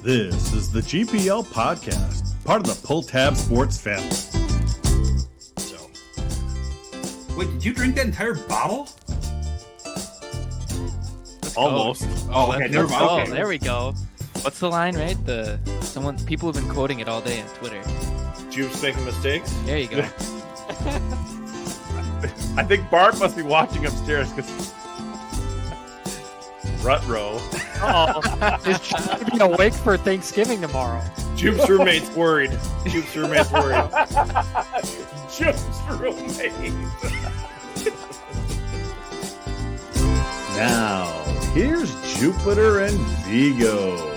This is the GPL Podcast, part of the Pull Tab Sports family. So, wait, did you drink that entire bottle? Almost. Oh, okay, never mind. Oh, Okay. there we go. What's the line, right? People have been quoting it all day on Twitter. Jupe's making mistakes. There you go. I think Bart must be watching upstairs because Rut-row. Oh, is Jupe be awake for Thanksgiving tomorrow? Jupe's roommate's worried. Jupe's roommate's worried. Jupe's roommate. Now, here's Jupiter and Vigo.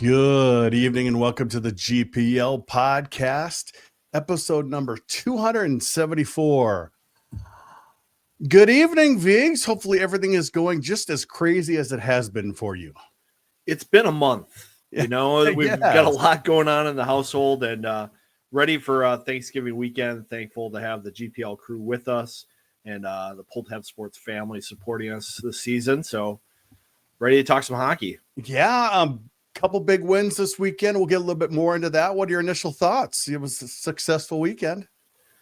Good evening and welcome to the GPL Podcast, episode number 274. Good evening, Vigs. Hopefully everything is going just as crazy as it has been for you. It's been a month. You know, we've Yes. got a lot going on in the household and ready for Thanksgiving weekend. Thankful to have the GPL crew with us and the Pull Tab Sports family supporting us this season. So ready to talk some hockey. Yeah, couple big wins this weekend. We'll get a little bit more into that. What are your initial thoughts? It was a successful weekend.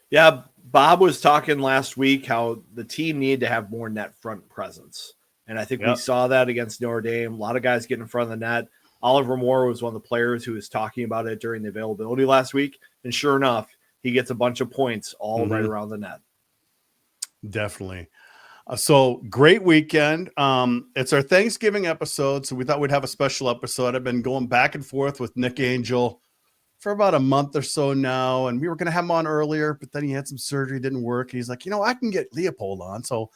Yeah, Bob was talking last week how the team needed to have more net front presence. And I think we saw that against Notre Dame. A lot of guys getting in front of the net. Oliver Moore was one of the players who was talking about it during the availability last week. And sure enough, he gets a bunch of points all right around the net. Definitely. So great weekend. It's our Thanksgiving episode, so we thought we'd have a special episode. I've been going back and forth with Nick Angell for about a month or so now, and we were going to have him on earlier, but then he had some surgery, didn't work. He's like, I can get Leopold on. So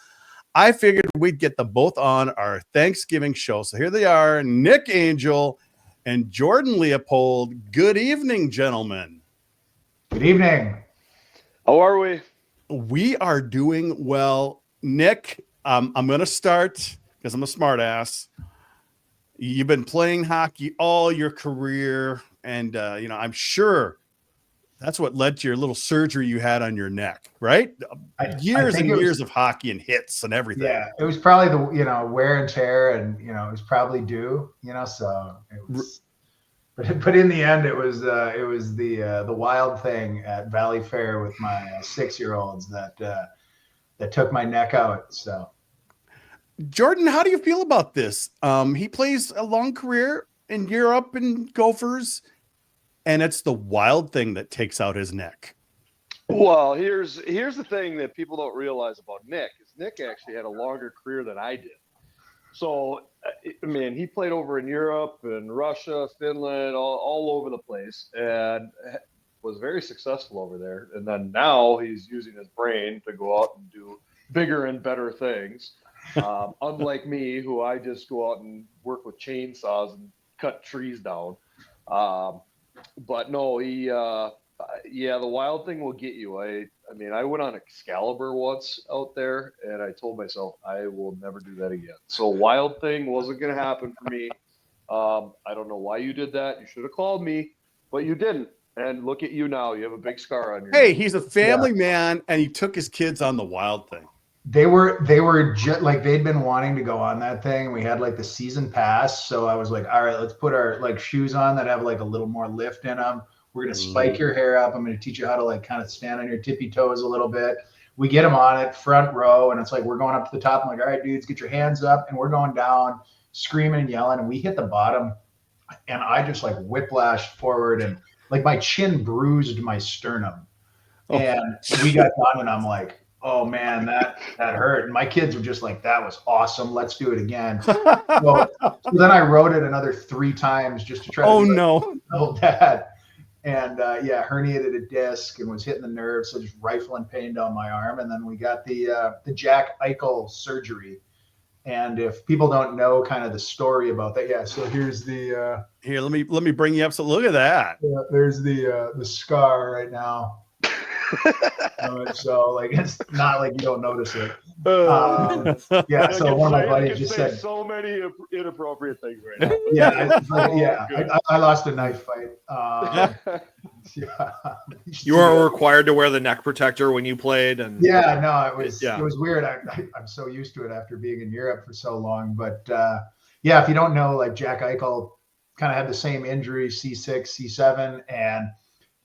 I figured we'd get them both on our Thanksgiving show. So here they are, Nick Angell and Jordan Leopold. Good evening, gentlemen. Good evening. How are we? We are doing well. Nick, I'm going to start because I'm a smart ass. You've been playing hockey all your career, and I'm sure that's what led to your little surgery you had on your neck, right? Years and years of hockey and hits and everything. Yeah, it was probably the wear and tear, and it was probably due. So it was. But in the end, it was the wild thing at Valley Fair with my 6-year-olds that took my neck out. So, Jordan, how do you feel about this? He plays a long career in Europe and Gophers, and it's the wild thing that takes out his neck. Well, here's the thing that people don't realize about Nick is Nick actually had a longer career than I did. So, I mean, he played over in Europe and Russia, Finland, all over the place, and was very successful over there. And then now he's using his brain to go out and do bigger and better things. Unlike me, who I just go out and work with chainsaws and cut trees down. But no, the wild thing will get you. I mean, I went on Excalibur once out there, and I told myself I will never do that again. So wild thing wasn't going to happen for me. I don't know why you did that. You should have called me, but you didn't. And look at you now. You have a big scar on your Hey, neck. he's a family man, and he took his kids on the wild thing. they were just like they'd been wanting to go on that thing. We had like the season pass, so I was like, all right, let's put our like shoes on that have like a little more lift in them. We're gonna spike your hair up. I'm gonna teach you how to like kind of stand on your tippy toes a little bit. We get them on it front row, and it's like we're going up to the top. I'm like, all right, dudes, get your hands up, and we're going down, screaming and yelling, and we hit the bottom, and I just like whiplashed forward, and like my chin bruised my sternum, and we got done, and I'm like, oh man, that hurt. And my kids were just like, that was awesome. Let's do it again. So then I wrote it another 3 times just to try to be like, oh, Dad. And herniated a disc and was hitting the nerve, so just rifling pain down my arm. And then we got the Jack Eichel surgery. And if people don't know kind of the story about that, so here's the Here, let me bring you up. So look at that. there's the scar right now. So like it's not like you don't notice it. So one of my buddies just said so many inappropriate things right now. I lost a knife fight. Yeah. You weren't required to wear the neck protector when you played, and Yeah, no, it was weird. I'm so used to it after being in Europe for so long. But yeah, if you don't know, like Jack Eichel kind of had the same injury, C6, C7, and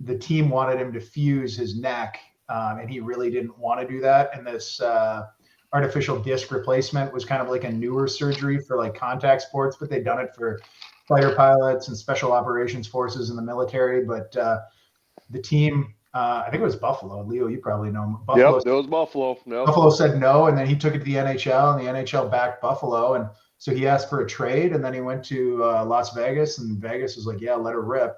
the team wanted him to fuse his neck, and he really didn't want to do that. And this artificial disc replacement was kind of like a newer surgery for like contact sports, but they'd done it for fighter pilots and special operations forces in the military. But the team, I think it was Buffalo. Leo, you probably know him. Buffalo, Yep, it was Buffalo. Yep. Buffalo said no, and then he took it to the NHL, and the NHL backed Buffalo. And so he asked for a trade, and then he went to Las Vegas, and Vegas was like, yeah, let her rip.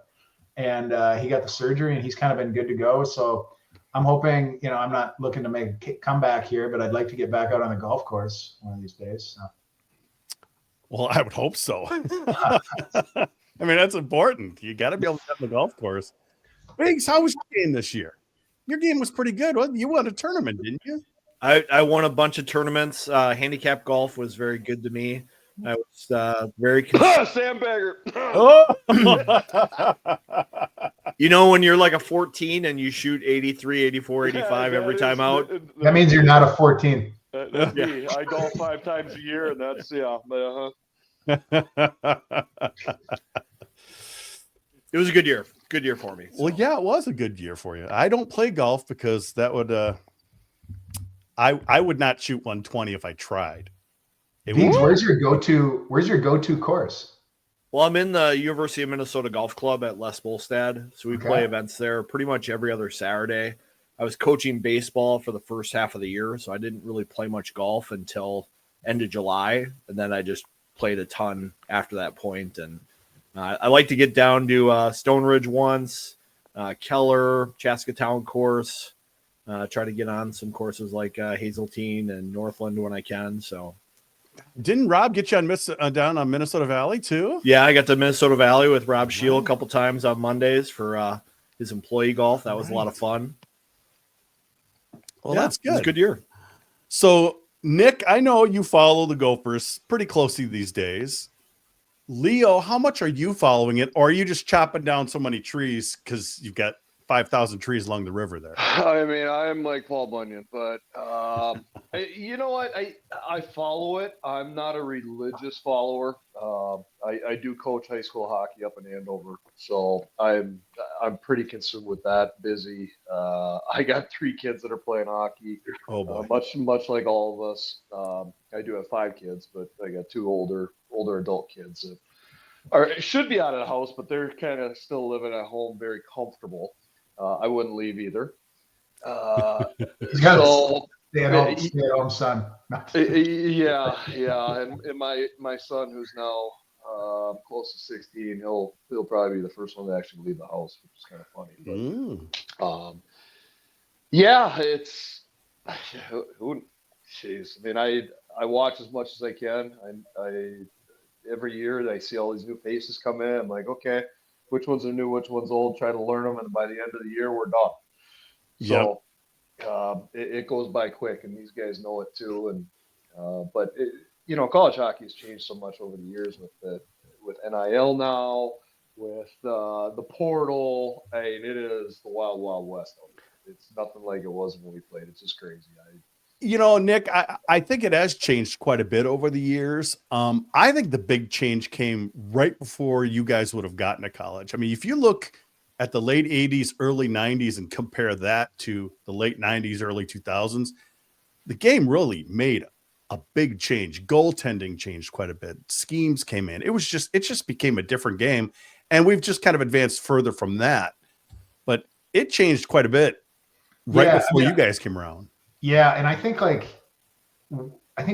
And he got the surgery, and he's kind of been good to go. So I'm hoping, I'm not looking to make a comeback here, but I'd like to get back out on the golf course one of these days. So. Well, I would hope so. I mean, that's important. You got to be able to get on the golf course. Biggs, how was your game this year? Your game was pretty good. You won a tournament, didn't you? I won a bunch of tournaments. Handicap golf was very good to me. I was very Sandbagger. Oh. When you're like a 14 and you shoot 83, 84, 85 every time out. That means you're not a 14. That's me. I golf 5 times a year, and that's It was a good year. Good year for me. So. Well, yeah, it was a good year for you. I don't play golf because that would I would not shoot 120 if I tried. Where's your go-to course? Well, I'm in the University of Minnesota Golf Club at Les Bolstad, so we play events there pretty much every other Saturday. I was coaching baseball for the first half of the year, so I didn't really play much golf until end of July, and then I just played a ton after that point. And I like to get down to Stone Ridge once, Keller, Chaska Town course, try to get on some courses like Hazeltine and Northland when I can. So, didn't Rob get you on down on Minnesota Valley too? Yeah, I got to Minnesota Valley with Rob Shield a couple times on Mondays for his employee golf. That was a lot of fun. Well, that's good. It was a good year. So, Nick, I know you follow the Gophers pretty closely these days. Leo, how much are you following it, or are you just chopping down so many trees because you've got 5,000 trees along the river there? I mean, I'm like Paul Bunyan, but you know what? I follow it. I'm not a religious follower. I do coach high school hockey up in Andover, so I'm pretty consumed with that. Busy. I got 3 kids that are playing hockey. Oh boy. Much like all of us. I do have 5 kids, but I got 2 older adult kids that should be out of the house, but they're kind of still living at home, very comfortable. I wouldn't leave either. He's got a stay-at-home son. Yeah. And my son, who's now close to 16, he'll probably be the first one to actually leave the house, which is kind of funny. But yeah, it's jeez. I mean, I watch as much as I can. I every year I see all these new faces come in. I'm like, okay, which ones are new, which one's old, try to learn them, and by the end of the year, we're done. So it goes by quick, and these guys know it too. And but college hockey has changed so much over the years with NIL now, with the portal. I mean, it is the wild, wild west out there. It's nothing like it was when we played. It's just crazy. Nick, I think it has changed quite a bit over the years. I think the big change came right before you guys would have gotten to college. I mean, if you look at the late 80s, early 90s and compare that to the late 90s, early 2000s, the game really made a big change. Goaltending changed quite a bit. Schemes came in. It just became a different game. And we've just kind of advanced further from that. But it changed quite a bit before you guys came around. Yeah, and I think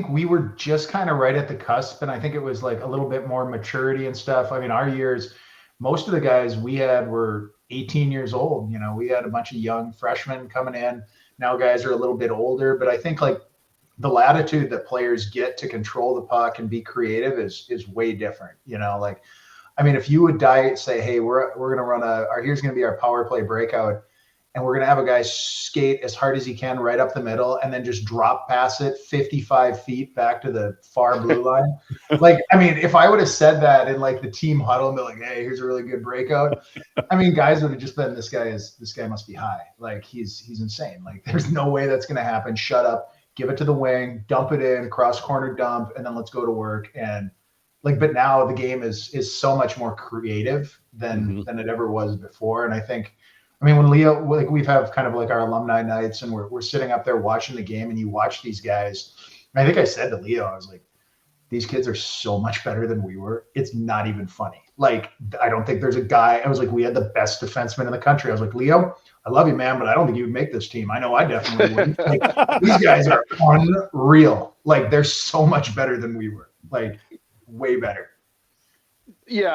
we were just kind of right at the cusp, and I think it was like a little bit more maturity and stuff. I mean, our years, most of the guys we had were 18 years old. We had a bunch of young freshmen coming in. Now guys are a little bit older, but I think like the latitude that players get to control the puck and be creative is way different. I mean, if you would say, hey, we're going to run here's going to be our power play breakout. and we're going to have a guy skate as hard as he can right up the middle and then just drop pass it 55 feet back to the far blue line. Like, I mean, if I would have said that in like the team huddle and be like, hey, here's a really good breakout, I mean, guys would have just been, this guy must be high. Like, he's insane. Like, there's no way that's going to happen. Shut up, give it to the wing, dump it in, cross corner dump, and then let's go to work. And like, but now the game is so much more creative than it ever was before. And I think, I mean, when Leo, like we've have kind of like our alumni nights and we're sitting up there watching the game and you watch these guys. And I think I said to Leo, I was like, these kids are so much better than we were. It's not even funny. Like, I don't think there's a guy. I was like, we had the best defenseman in the country. I was like, Leo, I love you, man, but I don't think you would make this team. I know I definitely wouldn't. Like, these guys are unreal. Like, they're so much better than we were. Like, way better. Yeah,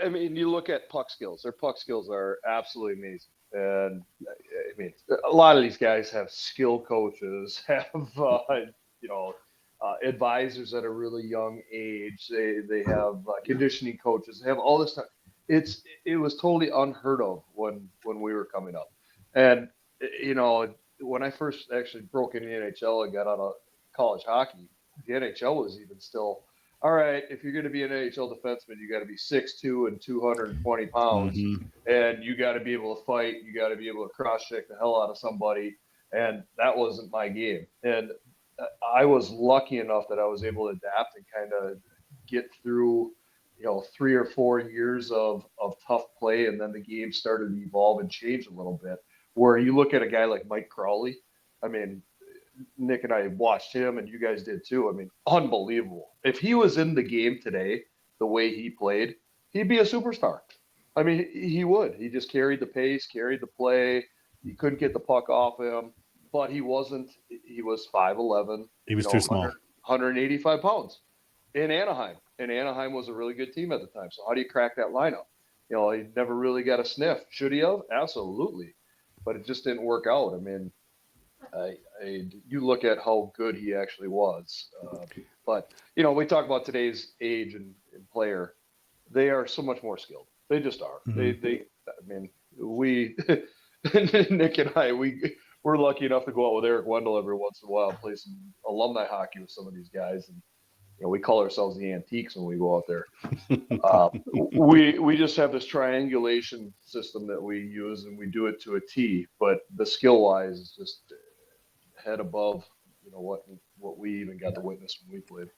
I mean, you look at puck skills. Their puck skills are absolutely amazing. And I mean, a lot of these guys have skill coaches, have advisors at a really young age. They have conditioning coaches. They have all this stuff. It was totally unheard of when we were coming up. And when I first actually broke into the NHL and got out of college hockey, the NHL was even still, all right, if you're going to be an NHL defenseman, you got to be 6'2" and 220 pounds, and you got to be able to fight. You got to be able to cross-check the hell out of somebody, and that wasn't my game. And I was lucky enough that I was able to adapt and kind of get through, 3 or 4 years of tough play, and then the game started to evolve and change a little bit. Where you look at a guy like Mike Crowley, I mean, Nick and I watched him, and you guys did too. I mean, unbelievable. If he was in the game today, the way he played, he'd be a superstar. I mean, he would. He just carried the pace, carried the play. You couldn't get the puck off him, but he wasn't. He was 5'11". He was too small. 185 pounds in Anaheim. And Anaheim was a really good team at the time. So how do you crack that lineup? He never really got a sniff. Should he have? Absolutely. But it just didn't work out. I mean, you look at how good he actually was. But, we talk about today's age and player. They are so much more skilled. They just are. We, Nick and I, we're lucky enough to go out with Eric Wendell every once in a while and play some alumni hockey with some of these guys. And, we call ourselves the Antiques when we go out there. We just have this triangulation system that we use, and we do it to a T. But the skill-wise is just head above, what we even got to witness when we played.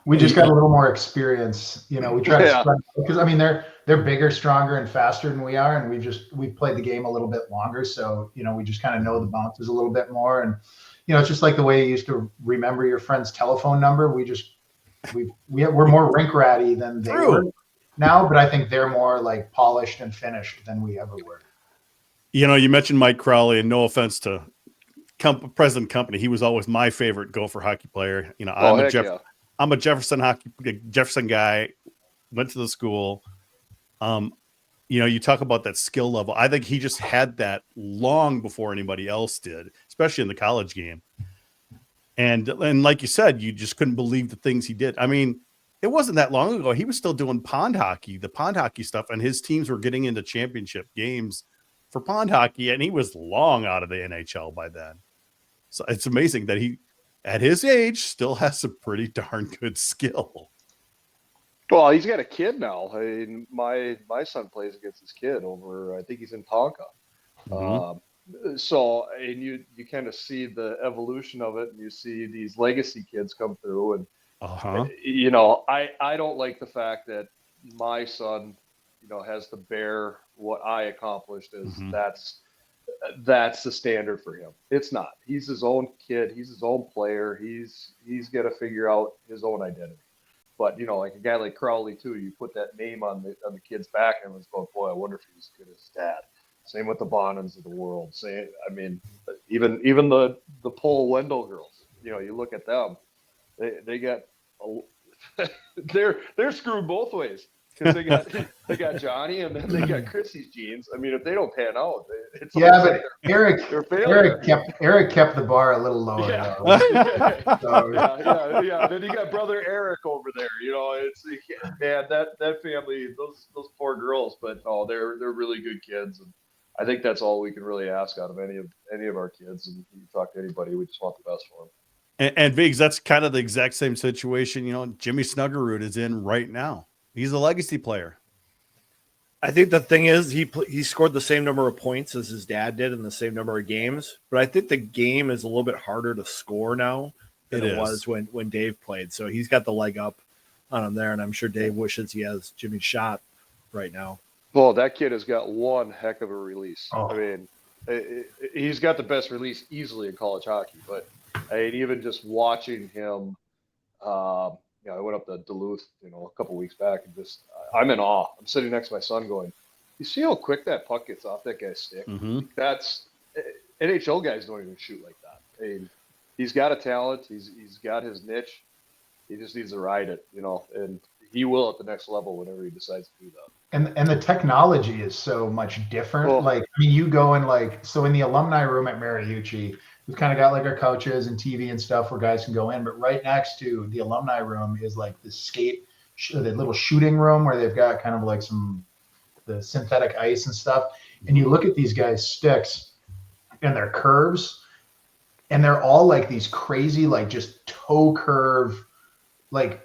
We just got a little more experience. We try to spread, because I mean they're bigger, stronger, and faster than we are, and we've played the game a little bit longer, so we just kind of know the bounces a little bit more, and it's just like the way you used to remember your friend's telephone number. We're more rink ratty than they were now, but I think they're more like polished and finished than we ever were. You mentioned Mike Crowley, and no offense to President Company, he was always my favorite Gopher hockey player. I'm a Jefferson guy. Went to the school. You talk about that skill level. I think he just had that long before anybody else did, especially in the college game. And like you said, you just couldn't believe the things he did. I mean, it wasn't that long ago. He was still doing the pond hockey stuff, and his teams were getting into championship games for pond hockey, and he was long out of the NHL by then. So it's amazing that he, at his age, still has some pretty darn good skill. Well, he's got a kid now. I mean, my son plays against his kid over, I think he's in Tonka. So, and you kind of see the evolution of it, and you see these legacy kids come through, and I don't like the fact that my son, has to bear what I accomplished. That's the standard for him. It's not. He's his own kid. He's his own player. He's got to figure out his own identity. But like a guy like Crowley too, you put that name on the kid's back, and it's going, boy, I wonder if he's as good as his dad. Same with the Bonins of the world. Even the Paul Wendell girls. You look at them, they got they're screwed both ways, because they got Johnny, and then they got Chrissy's genes. I mean, if they don't pan out, it's but Eric kept the bar a little lower. Yeah. Then you got brother Eric over there. It's that family, those poor girls, but they're really good kids, and I think that's all we can really ask out of any of our kids. And you talk to anybody, we just want the best for them. And Viggs, that's kind of the exact same situation, Jimmy Snuggerud is in right now. He's a legacy player. I think the thing is he scored the same number of points as his dad did in the same number of games, but I think the game is a little bit harder to score now than it was when Dave played. So he's got the leg up on him there, and I'm sure Dave wishes he has Jimmy's shot right now. Well, that kid has got one heck of a release. Oh. I mean, he's got the best release easily in college hockey, but even just watching him, I went up to Duluth, a couple weeks back, and I'm in awe. I'm sitting next to my son going, you see how quick that puck gets off that guy's stick? Mm-hmm. That's NHL guys don't even shoot like that. I mean, he's got a talent. He's got his niche. He just needs to ride it, and he will at the next level whenever he decides to do that. And the technology is so much different. Well, you go in so in the alumni room at Mariucci, we've kind of got our couches and TV and stuff where guys can go in, but right next to the alumni room is the little shooting room where they've got kind of the synthetic ice and stuff. And you look at these guys' sticks and their curves, and they're all these crazy, just toe curve.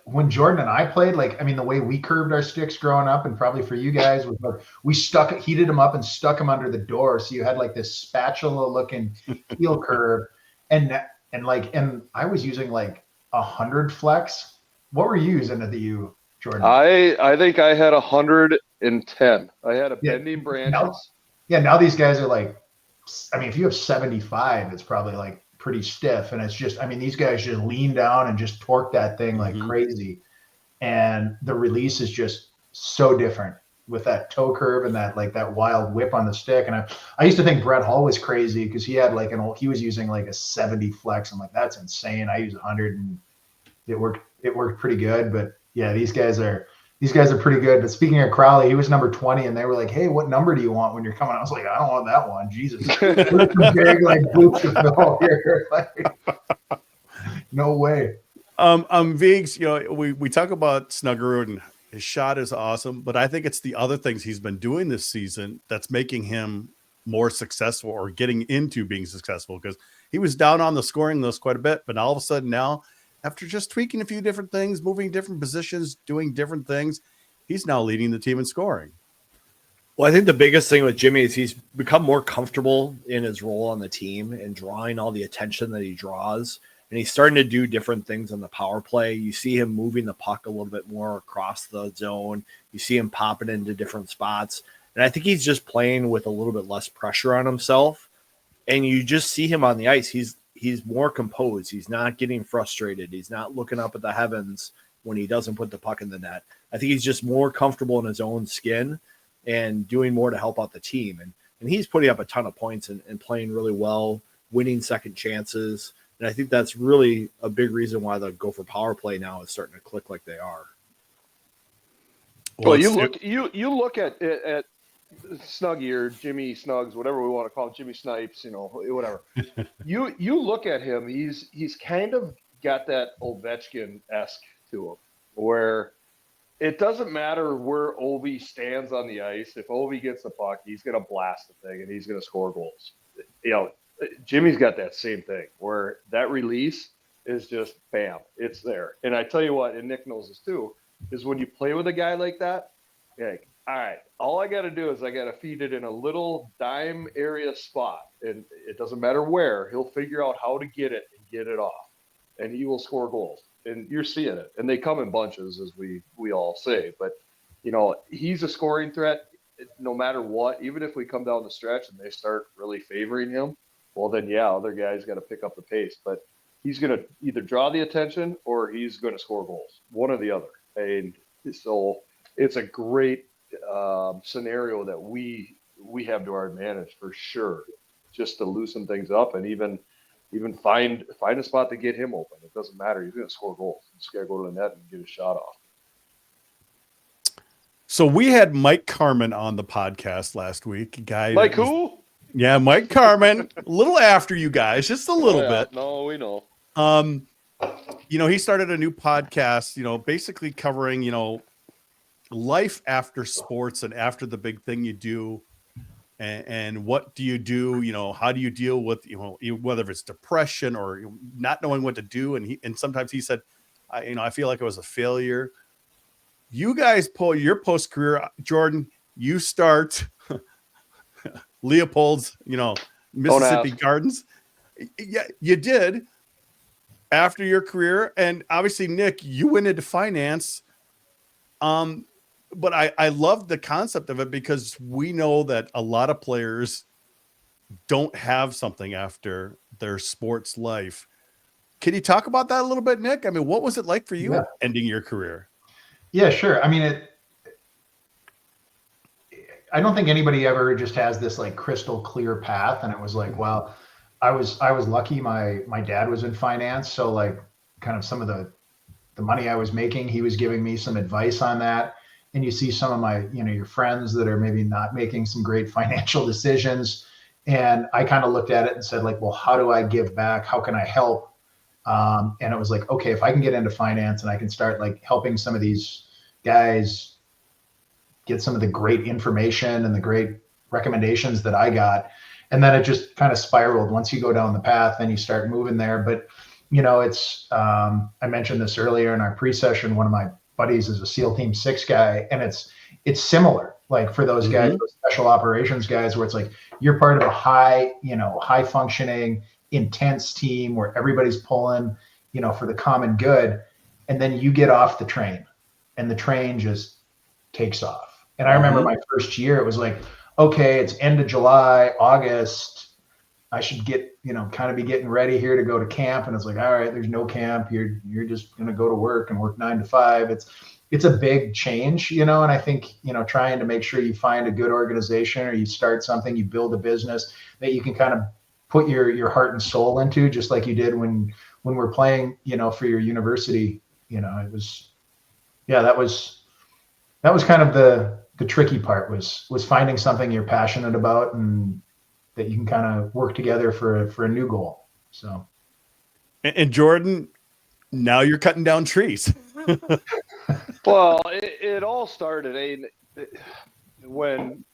When Jordan and I played, the way we curved our sticks growing up, and probably for you guys, was we heated them up and stuck them under the door. So you had this spatula looking heel curve. And I was using 100 flex. What were you using at the U, Jordan? I think I had 110. I had a bending branches. Now these guys are if you have 75, it's probably pretty stiff, and it's just these guys just lean down and just torque that thing like crazy, and the release is just so different with that toe curve and that wild whip on the stick. And I used to think Brett Hull was crazy because he had he was using a 70 flex. I'm that's insane. I use 100 and it worked pretty good. But yeah, these guys are pretty good. But speaking of Crowley, he was number 20, and they were hey, what number do you want when you're coming? I was I don't want that one. Jesus. Big boots to fill here. No way. Viggs, we talk about Snuggerud and his shot is awesome, but I think it's the other things he's been doing this season that's making him more successful or getting into being successful, because he was down on the scoring list quite a bit, but all of a sudden now, after just tweaking a few different things, moving different positions, doing different things, he's now leading the team in scoring. Well, I think the biggest thing with Jimmy is he's become more comfortable in his role on the team and drawing all the attention that he draws. And he's starting to do different things on the power play. You see him moving the puck a little bit more across the zone. You see him popping into different spots. And I think he's just playing with a little bit less pressure on himself. And you just see him on the ice. He's more composed. He's not getting frustrated. He's not looking up at the heavens when he doesn't put the puck in the net. I think he's just more comfortable in his own skin and doing more to help out the team. And he's putting up a ton of points and playing really well, winning second chances. And I think that's really a big reason why the Gopher power play now is starting to click like they are. Well, you look at Snuggy or Jimmy Snugs, whatever we want to call him, Jimmy Snipes, whatever. you look at him, he's kind of got that Ovechkin-esque to him, where it doesn't matter where Ovi stands on the ice. If Ovi gets the puck, he's going to blast the thing and he's going to score goals. Jimmy's got that same thing where that release is just bam, it's there. And I tell you what, and Nick knows this too, is when you play with a guy like that, all right, all I got to do is I got to feed it in a little dime area spot, and it doesn't matter where, he'll figure out how to get it and get it off, and he will score goals. And you're seeing it, and they come in bunches, as we all say. But he's a scoring threat no matter what. Even if we come down the stretch and they start really favoring him, well, then, other guys got to pick up the pace. But he's going to either draw the attention or he's going to score goals, one or the other. And so it's a great scenario that we have to our advantage for sure, just to loosen things up and even find a spot to get him open. It doesn't matter. He's going to score goals. He's got to go to the net and get a shot off. So we had Mike Carmen on the podcast last week. Mike who? Yeah, Mike Carmen, a little after you guys, just a little bit. No, we know. He started a new podcast, basically covering, life after sports and after the big thing you do and what do you do? How do you deal with, whether it's depression or not knowing what to do? And sometimes he said, I feel like I was a failure. You guys pull your post career, Jordan. You start Leopold's, Mississippi ask. Gardens. Yeah, you did after your career, and obviously, Nick, you went into finance. But I love the concept of it because we know that a lot of players don't have something after their sports life. Can you talk about that a little bit, Nick? I mean, what was it like for you ending your career? Yeah, sure. I mean, I don't think anybody ever just has this like crystal clear path. And it was like, well, I was lucky. My dad was in finance. So like kind of some of the money I was making, he was giving me some advice on that. And you see some of my, your friends that are maybe not making some great financial decisions. And I kind of looked at it and said like, well, how do I give back? How can I help? And it was like, okay, if I can get into finance and I can start like helping some of these guys get some of the great information and the great recommendations that I got. And then it just kind of spiraled. Once you go down the path, then you start moving there. But, it's, I mentioned this earlier in our pre-session, one of my buddies is a SEAL Team 6 guy, and it's similar, like for those guys, those special operations guys, where it's like, you're part of a high functioning, intense team where everybody's pulling, for the common good. And then you get off the train and the train just takes off. And I remember my first year, it was like, okay, it's end of July, August. I should get, kind of be getting ready here to go to camp. And it's like, all right, there's no camp. You're just going to go to work and work 9 to 5. It's a big change, and I think, trying to make sure you find a good organization or you start something, you build a business that you can kind of put your heart and soul into, just like you did when we're playing, for your university. It was, that was kind of the tricky part was finding something you're passionate about and that you can kind of work together for a new goal. So, and Jordan, now you're cutting down trees. Well, it all started when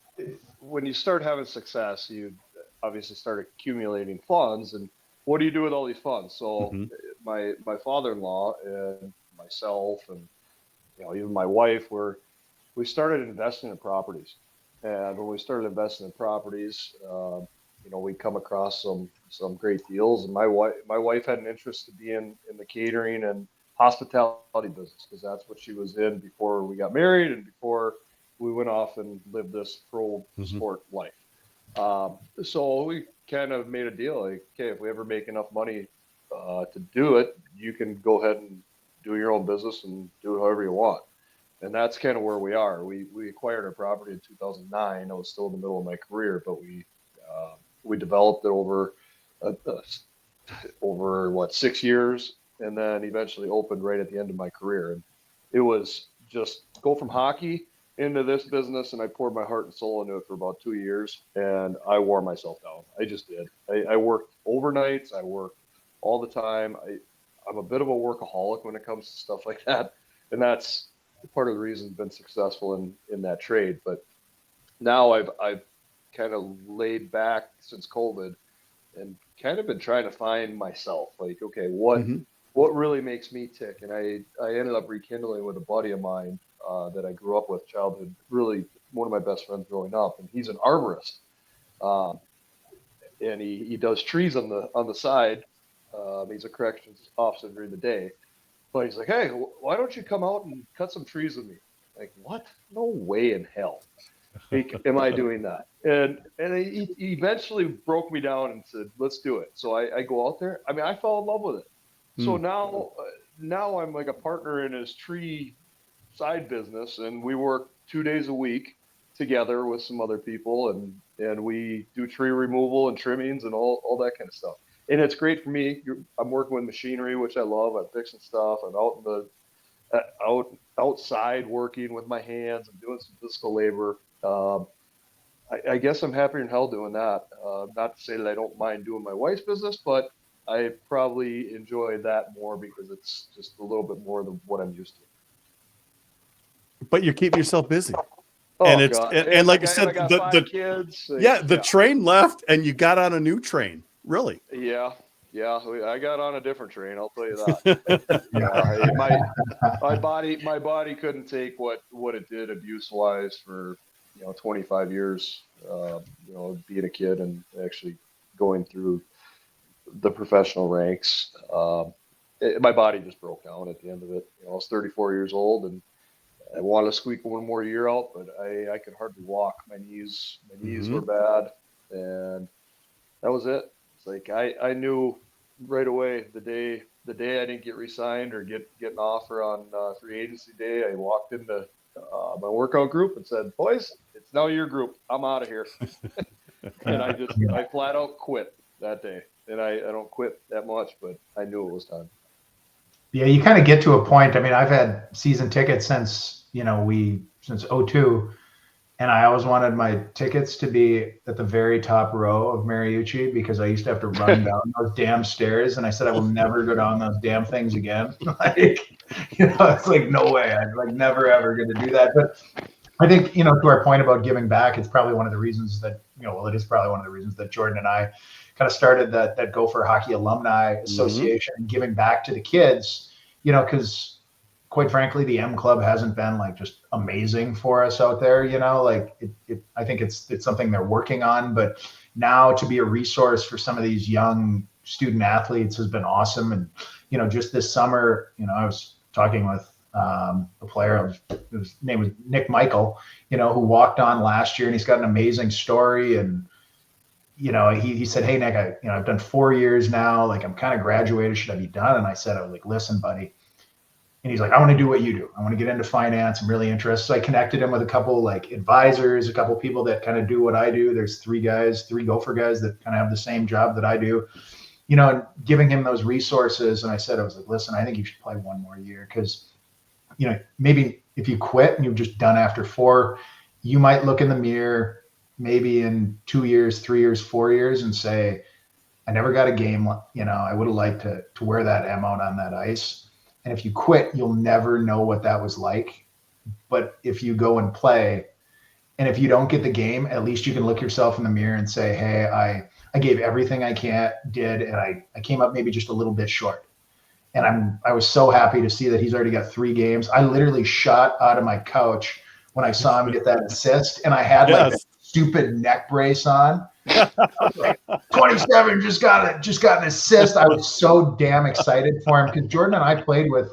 you start having success, you obviously start accumulating funds. And what do you do with all these funds? So my father-in-law and myself and even my wife we started investing in properties. And when we started investing in properties, we come across some great deals. And my wife had an interest to be in the catering and hospitality business because that's what she was in before we got married and before we went off and lived this pro sport life. So we kind of made a deal like, okay, if we ever make enough money to do it, you can go ahead and do your own business and do it however you want. And that's kind of where we are. We acquired our property in 2009. I was still in the middle of my career, but we developed it over 6 years, and then eventually opened right at the end of my career. And it was just go from hockey into this business, and I poured my heart and soul into it for about 2 years, and I wore myself down. I just did. I worked overnights. I worked all the time. I'm a bit of a workaholic when it comes to stuff like that, and that's part of the reason I've been successful in that trade. But now I've kind of laid back since COVID and kind of been trying to find myself. Like, okay, what really makes me tick? And I ended up rekindling with a buddy of mine that I grew up with, childhood, really one of my best friends growing up, and he's an arborist. And he does trees on the side. He's a corrections officer during the day. But he's like, hey, why don't you come out and cut some trees with me? Like, what? No way in hell am I doing that. And he eventually broke me down and said, let's do it. So I go out there. I mean, I fell in love with it. So now I'm like a partner in his tree side business, and we work 2 days a week together with some other people, and we do tree removal and trimmings and all that kind of stuff. And it's great for me. I'm working with machinery, which I love. I'm fixing stuff. I'm outside working with my hands. I'm doing some physical labor. I guess I'm happier than hell doing that. Not to say that I don't mind doing my wife's business, but I probably enjoy that more because it's just a little bit more than what I'm used to. But you keep yourself busy. Oh, and it's God. and like I said, I got the 5 kids. the train left, and you got on a new train. Really? Yeah. I got on a different train. I'll tell you that. My body couldn't take what it did abuse wise for 25 years. Being a kid and actually going through the professional ranks. My body just broke down at the end of it. I was 34 years old and I wanted to squeak one more year out, but I could hardly walk. My knees were bad, and that was it. It's like I knew right away the day I didn't get re-signed or get an offer on free agency day. I walked into my workout group and said, "Boys, it's now your group. I'm out of here." And I flat out quit that day. And I don't quit that much, but I knew it was time. Yeah, you kind of get to a point. I mean, I've had season tickets since since '02, and I always wanted my tickets to be at the very top row of Mariucci because I used to have to run down those damn stairs, and I said I will never go down those damn things again. It's like no way. I'm like never ever going to do that. But I think to our point about giving back, it's probably one of the reasons that it is probably one of the reasons that Jordan and I kind of started that Gopher Hockey Alumni Association and giving back to the kids, because quite frankly, the M Club hasn't been like just amazing for us out there, I think it's something they're working on, but now to be a resource for some of these young student athletes has been awesome. And, just this summer, I was talking with a player whose name was Nick Michael, who walked on last year, and he's got an amazing story. And, he said, "Hey, Nick, I've done 4 years now. Like, I'm kind of graduated. Should I be done?" And I said, "Listen, buddy." And he's like, "I want to do what you do. I want to get into finance. I'm really interested." So I connected him with a couple advisors, a couple people that kind of do what I do. There's 3 Gopher guys that kind of have the same job that I do, and giving him those resources. And I said, "Listen, I think you should play 1 more year because, maybe if you quit and you've just done after 4, you might look in the mirror maybe in 2 years, 3 years, 4 years and say, I never got a game. I would have liked to wear that M out on that ice. And if you quit, you'll never know what that was like. But if you go and play, and if you don't get the game, at least you can look yourself in the mirror and say, hey, I gave everything I did, and I came up maybe just a little bit short." And I was so happy to see that he's already got 3 games. I literally shot out of my couch when I saw him get that assist, and I had like a stupid neck brace on. I was like, 27 just got an assist. I was so damn excited for him because Jordan and I played with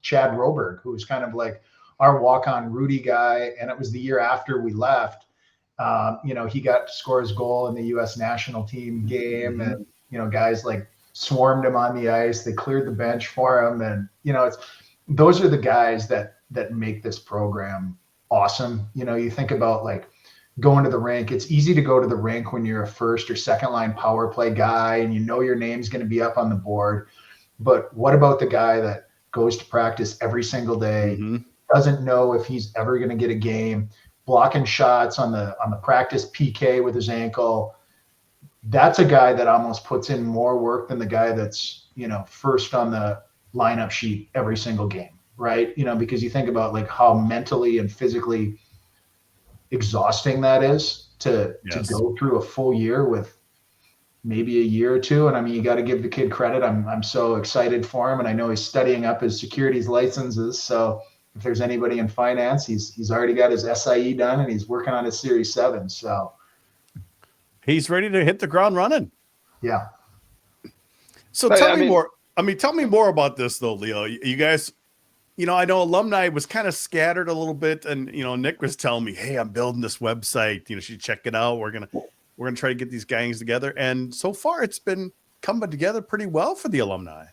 Chad Roberg, who was kind of like our walk-on Rudy guy, and it was the year after we left. He got to score his goal in the U.S. national team game, and guys like swarmed him on the ice. They cleared the bench for him, and those are the guys that make this program awesome. You think about like going to the rink. It's easy to go to the rink when you're a first or second line power play guy and your name's going to be up on the board. But what about the guy that goes to practice every single day, doesn't know if he's ever going to get a game, blocking shots on the practice PK with his ankle? That's a guy that almost puts in more work than the guy that's, first on the lineup sheet every single game, right? Because you think about like how mentally and physically exhausting that is to go through a full year with maybe a year or 2. And I mean, you got to give the kid credit. I'm so excited for him, and I know he's studying up his securities licenses. So if there's anybody in finance, he's already got his SIE done, and he's working on his Series 7. So he's ready to hit the ground running. Yeah. So tell me more about this though, Leo. You guys, I know alumni was kind of scattered a little bit, and Nick was telling me, "Hey, I'm building this website. You should check it out. We're gonna try to get these gangs together." And so far, it's been coming together pretty well for the alumni.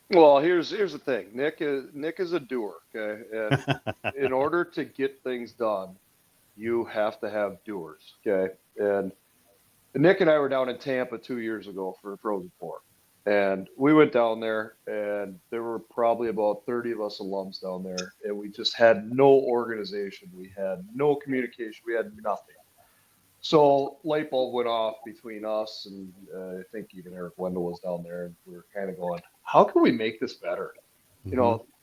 Well, here's the thing. Nick is a doer. Okay, and in order to get things done, you have to have doers. Okay, and Nick and I were down in Tampa 2 years ago for Frozen Four. And we went down there, and there were probably about 30 of us alums down there, and we just had no organization. We had no communication. We had nothing. So light bulb went off between us, and I think even Eric Wendell was down there, and we were kind of going, how can we make this better?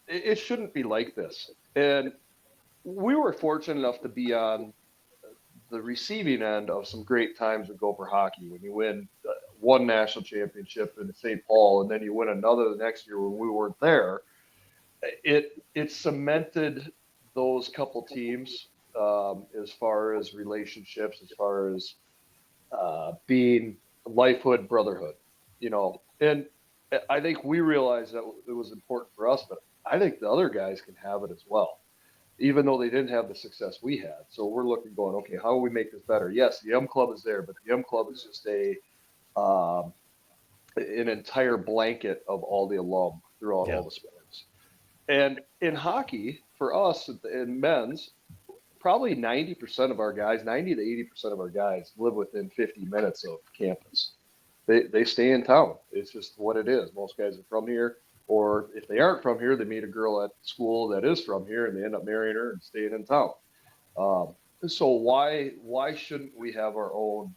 It shouldn't be like this. And we were fortunate enough to be on the receiving end of some great times with Gopher hockey. When you win one national championship in St. Paul, and then you win another the next year when we weren't there, it cemented those couple teams as far as relationships, as far as being lifehood, brotherhood, And I think we realized that it was important for us, but I think the other guys can have it as well, even though they didn't have the success we had. So we're looking, going, okay, how do we make this better? Yes, the M Club is there, but the M Club is just an entire blanket of all the alum throughout all the sports. And in hockey, for us in men's, probably 90% of our guys, 90 to 80% of our guys live within 50 minutes of campus. They stay in town. It's just what it is. Most guys are from here, or if they aren't from here, they meet a girl at school that is from here, and they end up marrying her and staying in town. So why shouldn't we have our own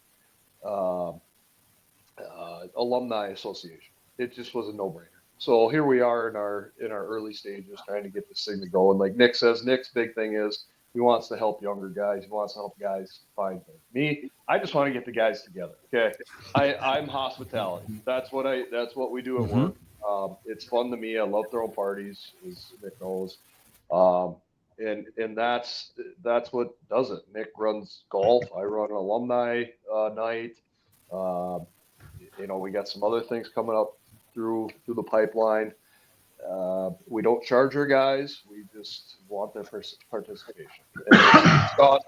alumni association? It just was a no-brainer. So here we are in our early stages, trying to get this thing to go. And like Nick says, Nick's big thing is he wants to help younger guys. He wants to help guys find things. Me, I just want to get the guys together. Okay, I'm hospitality. That's what we do at work. It's fun to me. I love throwing parties, as Nick knows. And that's what does it. Nick runs golf. I run an alumni night. We got some other things coming up through the pipeline. We don't charge our guys. We just want their participation. And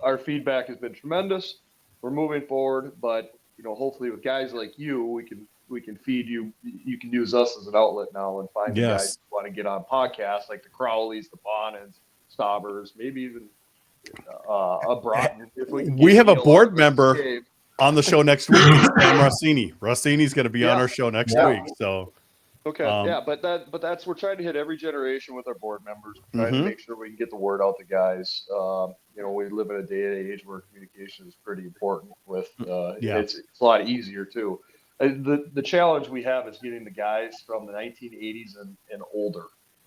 our feedback has been tremendous. We're moving forward, but hopefully with guys like you, we can feed you. You can use us as an outlet now and find the guys who want to get on podcasts like the Crowleys, the Bonans, Staubers, maybe even a Broughton. We have a board member on the show next week. Sam Rossini. Rossini's going to be on our show next week. So. Okay. But that's, we're trying to hit every generation with our board members. We're trying to make sure we can get the word out to guys. We live in a day and age where communication is pretty important with, it's a lot easier too. The challenge we have is getting the guys from the 1980s and older,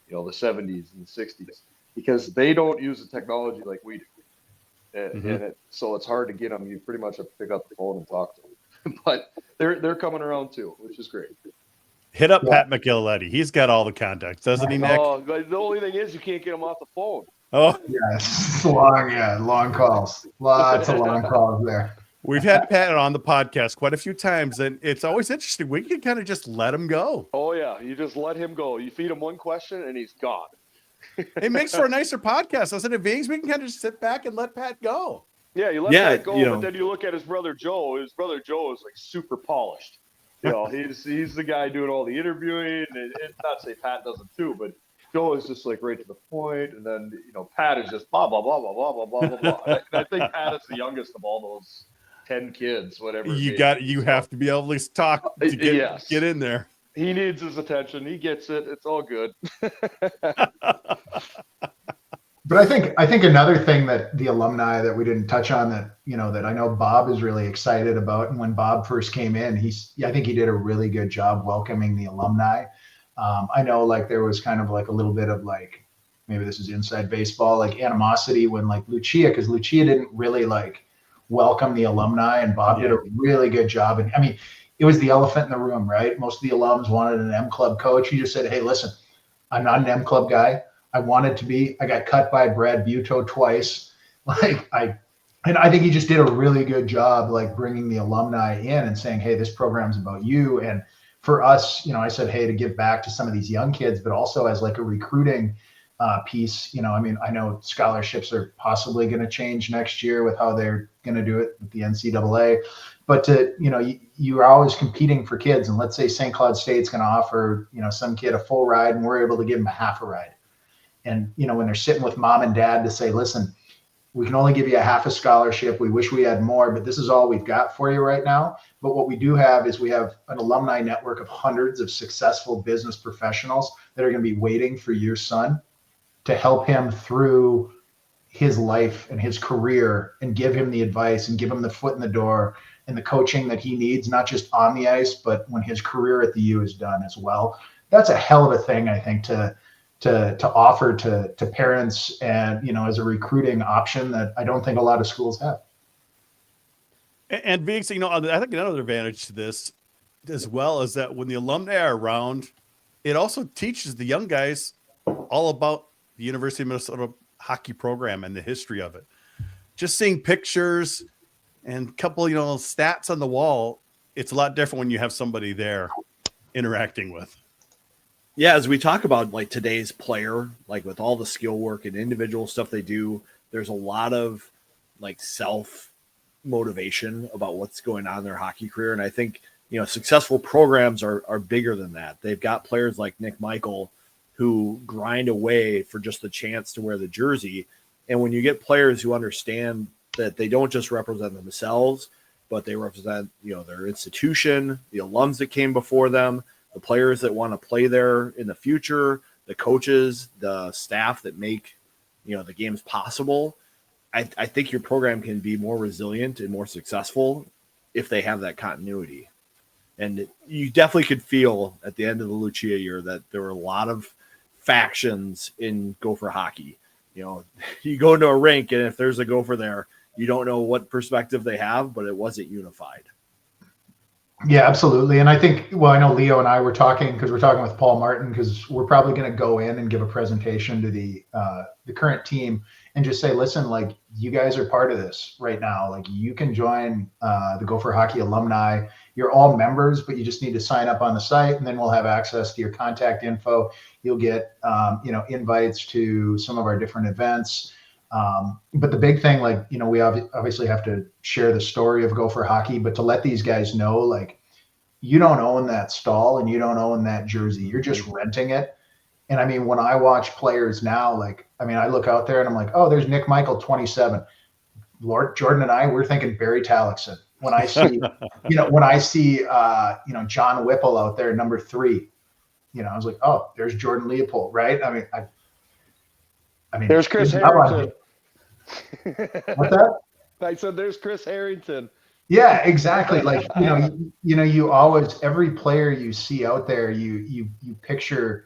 the 70s and the 60s, because they don't use the technology like we do. So it's hard to get them. You pretty much have to pick up the phone and talk to them, but they're coming around too, which is great. Hit up Pat McGilletti. He's got all the contacts, doesn't he, Nick? Oh, the only thing is you can't get him off the phone. Oh, yes, long calls, lots of long calls there. We've had Pat on the podcast quite a few times, and it's always interesting. We can kind of just let him go. Oh yeah, you just let him go. You feed him one question, and he's gone. It makes for a nicer podcast, doesn't it, Vings? We can kind of just sit back and let Pat go. Yeah, you let Pat go, but then you look at his brother Joe. His brother Joe is like super polished. He's the guy doing all the interviewing, and not to say Pat doesn't too, but Joe is just like right to the point, and then Pat is just blah blah blah blah blah blah blah blah. And I think Pat is the youngest of all those 10 kids, whatever. You have to be able to talk to get in there. He needs his attention. He gets it. It's all good. But I think another thing that the alumni that we didn't touch on that that I know Bob is really excited about, and when Bob first came in, I think he did a really good job welcoming the alumni. I know there was kind of a little bit of maybe this is inside baseball, animosity when Lucia, because Lucia didn't really welcome the alumni, and Bob did a really good job. And I mean, it was the elephant in the room, right? Most of the alums wanted an M Club coach. He just said, hey, listen, I'm not an M Club guy. I wanted to be. I got cut by Brad Buto twice. I think he just did a really good job, bringing the alumni in and saying, hey, this program's about you. And for us, I said, hey, to give back to some of these young kids, but also as a recruiting piece. I know scholarships are possibly going to change next year with how they're going to do it with the NCAA. But you're always competing for kids. And let's say St. Cloud State's going to offer, some kid a full ride, and we're able to give him a half a ride. And, when they're sitting with mom and dad to say, listen, we can only give you a half a scholarship. We wish we had more, but this is all we've got for you right now. But what we do have is we have an alumni network of hundreds of successful business professionals that are going to be waiting for your son to help him through his life and his career and give him the advice and give him the foot in the door and the coaching that he needs, not just on the ice, but when his career at the U is done as well. That's a hell of a thing, I think, to to offer to parents, and as a recruiting option that I don't think a lot of schools have. And being, I think another advantage to this as well is that when the alumni are around, it also teaches the young guys all about the University of Minnesota hockey program and the history of it. Just seeing pictures and a couple, stats on the wall, it's a lot different when you have somebody there interacting with. Yeah, as we talk about like today's player, like with all the skill work and individual stuff they do, there's a lot of like self motivation about what's going on in their hockey career. And I think, successful programs are bigger than that. They've got players like Nick Michael who grind away for just the chance to wear the jersey. And when you get players who understand that they don't just represent themselves, but they represent, their institution, the alums that came before them, the players that want to play there in the future, the coaches, the staff that make, the games possible, I think your program can be more resilient and more successful if they have that continuity. And you definitely could feel at the end of the Lucia year that there were a lot of factions in Gopher hockey. You go into a rink, and if there's a Gopher there, you don't know what perspective they have, but it wasn't unified. Yeah, absolutely. And I think, I know Leo and I were talking, because we're talking with Paul Martin, because we're probably going to go in and give a presentation to the current team and just say, listen, like, you guys are part of this right now. Like, you can join the Gopher Hockey alumni. You're all members, but you just need to sign up on the site, and then we'll have access to your contact info. You'll get, invites to some of our different events. But the big thing, like, we obviously have to share the story of Gopher hockey, but to let these guys know, like, you don't own that stall and you don't own that jersey. You're just renting it. And I mean, when I watch players now, like, I look out there and I'm like, oh, there's Nick Michael, 27. Lord Jordan and I, we're thinking Barry Tallickson. When I see, John Whipple out there, number 3, I was like, oh, there's Jordan Leopold, right? I mean, there's Chris Harrington. What's that? I said, there's Chris Harrington. Yeah, exactly. Like, you always, every player you see out there, you picture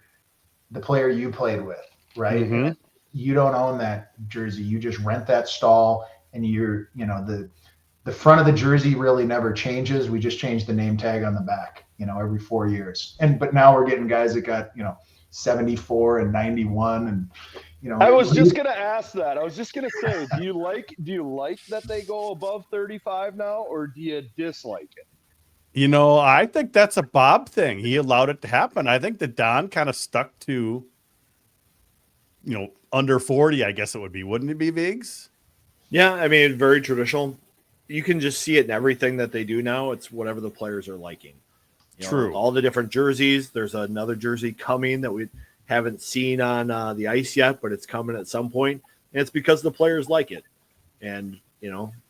the player you played with, right? Mm-hmm. You don't own that jersey. You just rent that stall, and you're, the front of the jersey really never changes. We just change the name tag on the back, every 4 years. But now we're getting guys that got, 74 and 91 and, I was just gonna ask that. I was just gonna say, do you like that they go above 35 now, or do you dislike it? I think that's a Bob thing. He allowed it to happen. I think that Don kind of stuck to, under 40, I guess it would be. Wouldn't it be, Viggs? Yeah, I mean, very traditional. You can just see it in everything that they do now. It's whatever the players are liking. True. All the different jerseys. There's another jersey coming that we haven't seen on the ice yet, but it's coming at some point. And it's because the players like it. And,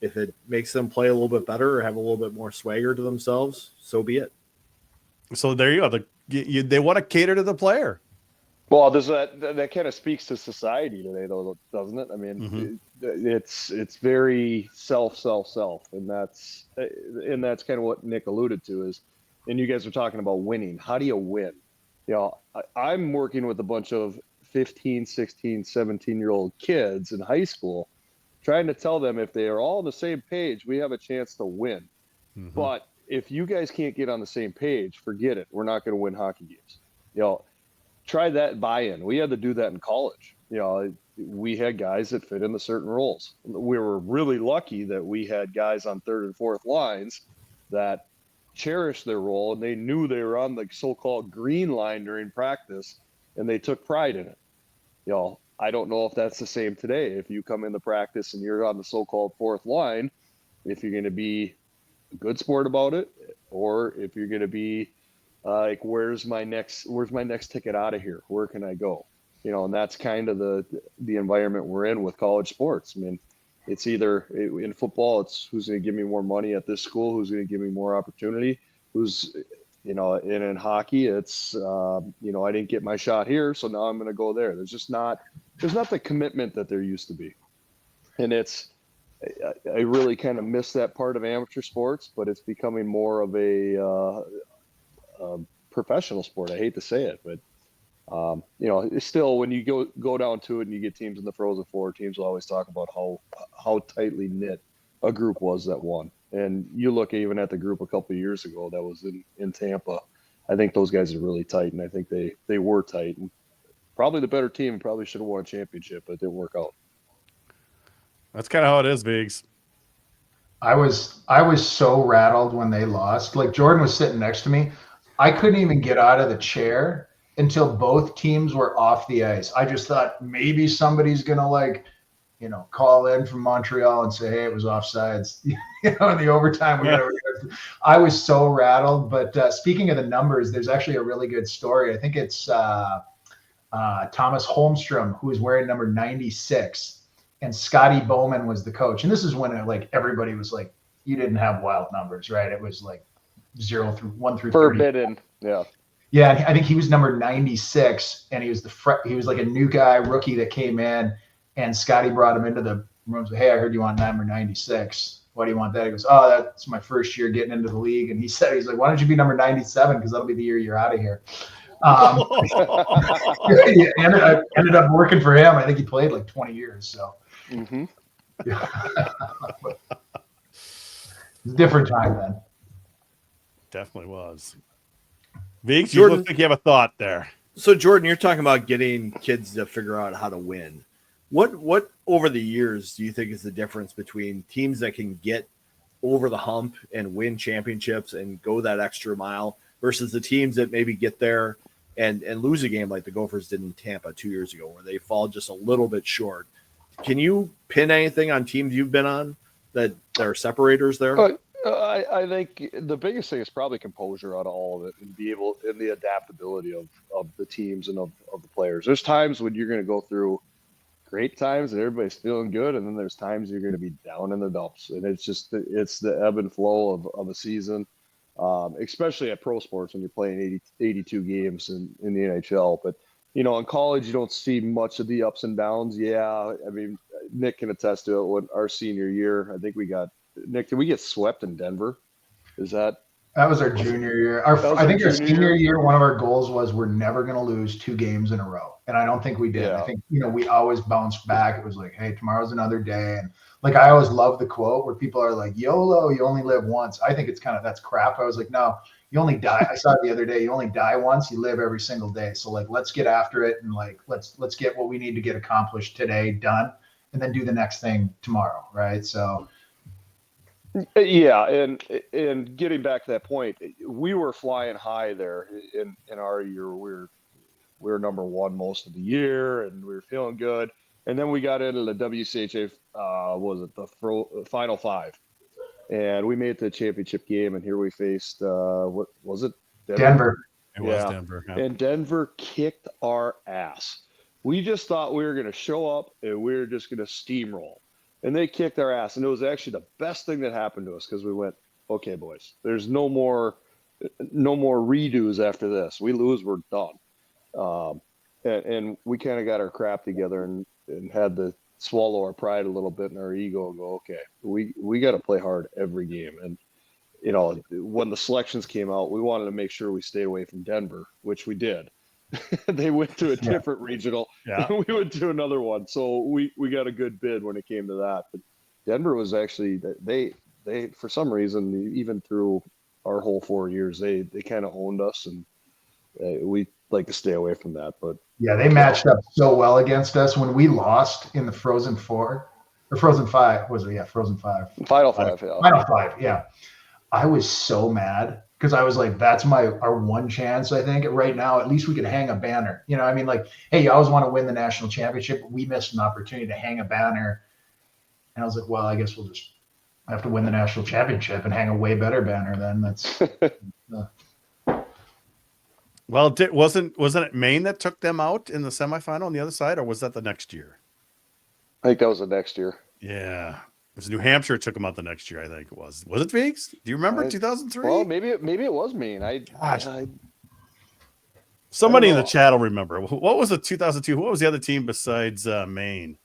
if it makes them play a little bit better or have a little bit more swagger to themselves, so be it. So there you go. They want to cater to the player. Well, that kind of speaks to society today, though, doesn't it? I mean, it's very self, and that's kind of what Nick alluded to is, and you guys are talking about winning. How do you win? I'm working with a bunch of 15, 16, 17-year-old kids in high school, trying to tell them if they are all on the same page, we have a chance to win. Mm-hmm. But if you guys can't get on the same page, forget it. We're not going to win hockey games. Try that buy-in. We had to do that in college. We had guys that fit into certain roles. We were really lucky that we had guys on third and fourth lines that cherished their role, and they knew they were on the so-called green line during practice, and they took pride in it. I don't know if that's the same today. If you come into practice and you're on the so-called fourth line, if you're going to be a good sport about it, or if you're going to be like, where's my next ticket out of here? Where can I go? And that's kind of the environment we're in with college sports. I mean, it's either in football, it's who's going to give me more money at this school, who's going to give me more opportunity, and in hockey, it's, I didn't get my shot here, so now I'm going to go there. There's not the commitment that there used to be. And I really kind of miss that part of amateur sports, but it's becoming more of a professional sport. I hate to say it, but It's still, when you go down to it and you get teams in the Frozen Four, teams will always talk about how tightly knit a group was that won. And you look even at the group a couple of years ago that was in Tampa. I think those guys are really tight, and I think they were tight. And probably the better team, probably should have won a championship, but it didn't work out. That's kind of how it is, Biggs. I was so rattled when they lost. Like, Jordan was sitting next to me. I couldn't even get out of the chair until both teams were off the ice. I just thought maybe somebody's gonna call in from Montreal and say, "Hey, it was offsides." In the overtime. I was so rattled. But speaking of the numbers, there's actually a really good story. I think it's Thomas Holmstrom, who was wearing number 96. And Scotty Bowman was the coach. And this is when everybody was like, you didn't have wild numbers, right? It was like 1 through 30. Forbidden. Yeah. Yeah. I think he was number 96, and he was he was like a new guy, rookie that came in, and Scotty brought him into the room. Said, "Hey, I heard you want number 96. Why do you want that?" He goes, "Oh, that's my first year getting into the league." And he's like, "Why don't you be number 97? Because that'll be the year you're out of here." He ended up working for him. I think he played like 20 years. So. Mm-hmm. Yeah. Different time then. Definitely was. Viggs, you look like you have a thought there. So, Jordan, you're talking about getting kids to figure out how to win. What over the years do you think is the difference between teams that can get over the hump and win championships and go that extra mile versus the teams that maybe get there and lose a game like the Gophers did in Tampa 2 years ago, where they fall just a little bit short? Can you pin anything on teams you've been on that are separators there? I think the biggest thing is probably composure out of all of it, and the adaptability of the teams and of the players. There's times when you're going to go through great times and everybody's feeling good, and then there's times you're going to be down in the dumps, and it's the ebb and flow of a season, especially at pro sports when you're playing 82 games in the NHL. But in college, you don't see much of the ups and downs. Yeah, I mean, Nick can attest to it. When our senior year, I think Nick, did we get swept in Denver? That was our junior year. I think our senior year, one of our goals was we're never going to lose 2 games in a row. And I don't think we did. Yeah. I think, we always bounced back. It was like, hey, tomorrow's another day. And like, I always love the quote where people are like, YOLO, you only live once. I think it's that's crap. I was like, no, you only die. I saw it the other day. You only die once, you live every single day. So like, let's get after it. And like, let's get what we need to get accomplished today done, and then do the next thing tomorrow. Right. So. Yeah, and getting back to that point, we were flying high there in our year. We were number 1 most of the year, and we were feeling good. And then we got into the WCHA, the Final 5, and we made it to the championship game. And here we faced what was it? Denver. It was Denver. Yeah. And Denver kicked our ass. We just thought we were going to show up and we were just going to steamroll. And they kicked our ass. And it was actually the best thing that happened to us, because we went, okay, boys, there's no more redos after this. We lose, we're done. And we kind of got our crap together and had to swallow our pride a little bit and our ego and go, okay, we got to play hard every game. And, when the selections came out, we wanted to make sure we stayed away from Denver, which we did. They went to a different regional. Yeah. And we went to another one. So we got a good bid when it came to that. But Denver was actually, they for some reason, even through our whole 4 years, they kind of owned us, and we like to stay away from that. But yeah, they matched up so well against us when we lost in the Frozen 4 or Frozen 5. Was it? Yeah, Frozen 5. Final 5. Yeah. Final 5. Yeah. I was so mad, because I was like, that's our one chance. I think right now, at least we could hang a banner. I mean, like, hey, you always want to win the national championship, but we missed an opportunity to hang a banner. And I was like, well, I guess we'll just have to win the national championship and hang a way better banner then. That's Well, wasn't it Maine that took them out in the semifinal on the other side, or was that the next year? I think that was the next year. Yeah. It was New Hampshire took them out the next year, I think it was. Was it Viggs? Do you remember 2003? Well, maybe it was Maine. Somebody in the chat will remember. What was the 2002? What was the other team besides Maine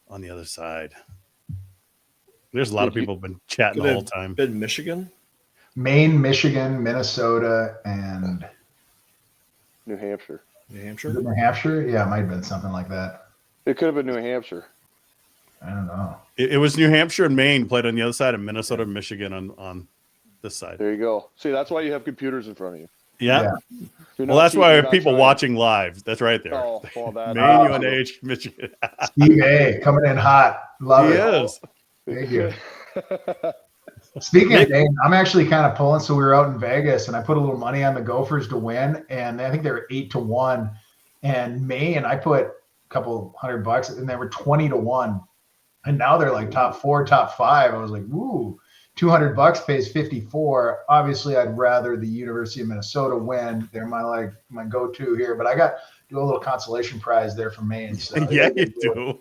on the other side? There's a lot of people have been chatting the whole time. Been Michigan? Maine, Michigan, Minnesota, and New Hampshire. New Is Hampshire. it New Hampshire? Yeah, it might have been something like that. It could have been New Hampshire. I don't know. It was New Hampshire and Maine played on the other side, and Minnesota and Michigan on this side. There you go. See, that's why you have computers in front of you. Yeah. You're Well, not that's cheating, why you're not people trying. watching live. That's right there. Oh, well, that. Maine, UNH, Michigan. Steve A coming in hot. Love He it. is. Thank you. Speaking of Dane, I'm actually kind of pulling. So we were out in Vegas, and I put a little money on the Gophers to win, and I think they were 8-1. And Maine, I put a couple $100, and they were 20-1. And now they're like top 4, top 5. I was like, ooh, $200 pays 54. Obviously, I'd rather the University of Minnesota win. They're my go-to here, but I got do a little consolation prize there for Maine. So Yeah, you do.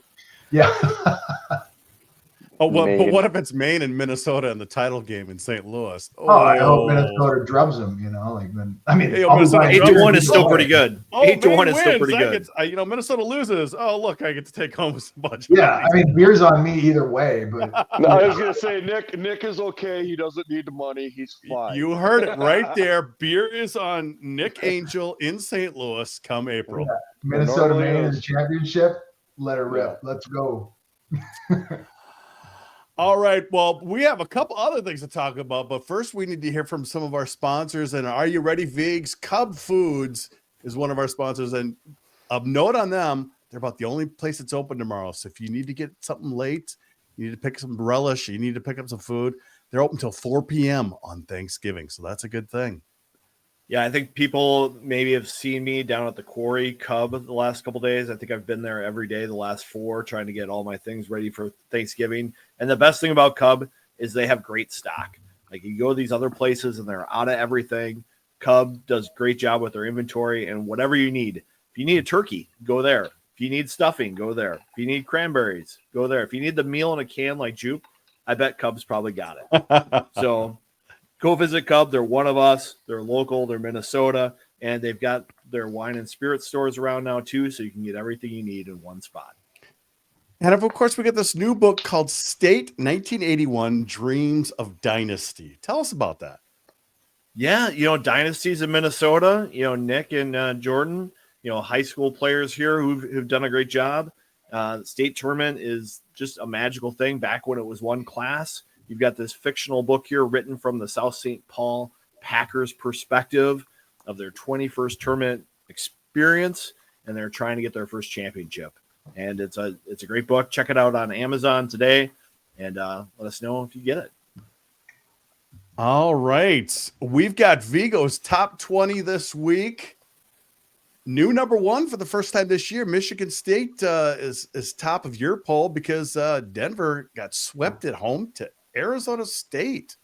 Yeah. Oh, well, but Maine. what if it's Maine and Minnesota in the title game in St. Louis? Oh, I hope Minnesota drubs them. Hey, I'll be Minnesota buying 8-1 is beer. still pretty good. Oh, 8-1 Maine is still wins. pretty That good. gets, Minnesota loses. Oh, look, I get to take home a bunch. Yeah, beer's on me either way, but No, I was gonna say Nick is okay. He doesn't need the money. He's fine. You heard it right there. Beer is on Nick Angell in St. Louis come April. Yeah. Minnesota, normally Maine in is. the championship. Let her rip. Let's go. All right. Well, we have a couple other things to talk about, but first we need to hear from some of our sponsors. And are you ready, Vigs? Cub Foods is one of our sponsors. And of note on them, they're about the only place that's open tomorrow. So if you need to get something late, you need to pick some relish, you need to pick up some food, they're open until 4 p.m. on Thanksgiving. So that's a good thing. Yeah, I think people maybe have seen me down at the Quarry Cub the last couple days. I think I've been there every day the last 4, trying to get all my things ready for Thanksgiving. And the best thing about Cub is they have great stock. Like you go to these other places and they're out of everything. Cub does a great job with their inventory and whatever you need. If you need a turkey, go there. If you need stuffing, go there. If you need cranberries, go there. If you need the meal in a can like Jupe, I bet Cub's probably got it. So go visit Cub. They're one of us. They're local. They're Minnesota. And they've got their wine and spirit stores around now, too, so you can get everything you need in one spot. And of course, we get this new book called State 1981 Dreams of Dynasty. Tell us about that. Yeah, dynasties in Minnesota, Nick and Jordan, high school players here who've done a great job. State tournament is just a magical thing back when it was one class. You've got this fictional book here written from the South St. Paul Packers perspective of their 21st tournament experience, and they're trying to get their first championship. And it's a great book. Check it out on Amazon today, and let us know if you get it. All right. We've got Vigo's top 20 this week. New number 1 for the first time this year. Michigan State is top of your poll because Denver got swept at home to Arizona State.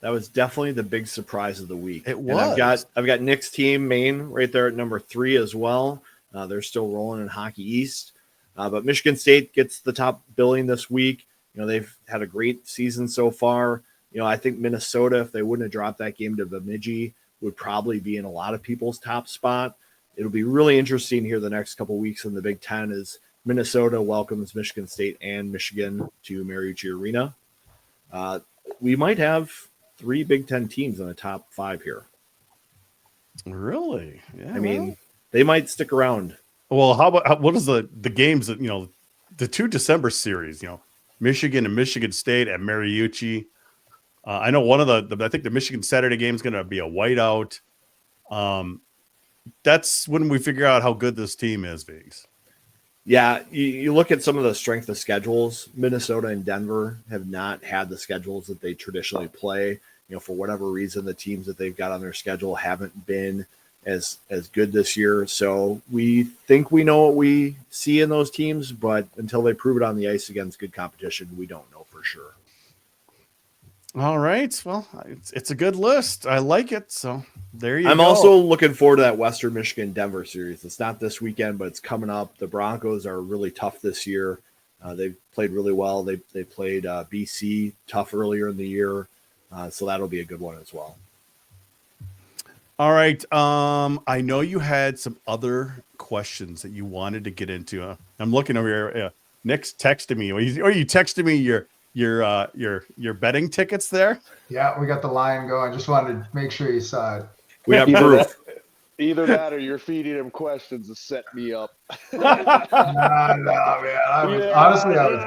That was definitely the big surprise of the week. It was. And I've got Nick's team, Maine, right there at number 3 as well. They're still rolling in Hockey East. But Michigan State gets the top billing this week. They've had a great season so far. I think Minnesota, if they wouldn't have dropped that game to Bemidji, would probably be in a lot of people's top spot. It'll be really interesting here the next couple of weeks in the Big Ten as Minnesota welcomes Michigan State and Michigan to Mariucci Arena. We might have 3 Big Ten teams in the top 5 here. Really? Yeah. I mean, they might stick around. Well, what is the games that, the 2 December series, Michigan and Michigan State at Mariucci. I know one of I think the Michigan Saturday game is going to be a whiteout. That's when we figure out how good this team is, Vigs. Yeah, you look at some of the strength of schedules. Minnesota and Denver have not had the schedules that they traditionally play. For whatever reason, the teams that they've got on their schedule haven't been as good this year. So we think we know what we see in those teams, but until they prove it on the ice against good competition, we don't know for sure. All right. Well, it's a good list. I like it. So there you go. I'm also looking forward to that Western Michigan Denver series. It's not this weekend, but it's coming up. The Broncos are really tough this year. They've played really well. They played BC tough earlier in the year. So that'll be a good one as well. All right. I know you had some other questions that you wanted to get into. I'm looking over here. Nick's texting me. Or you texted me your betting tickets there. yeah, we got the line going. Just wanted to make sure you saw it. We have proof. Either that or you're feeding him questions to set me up. No, man. Honestly, I was.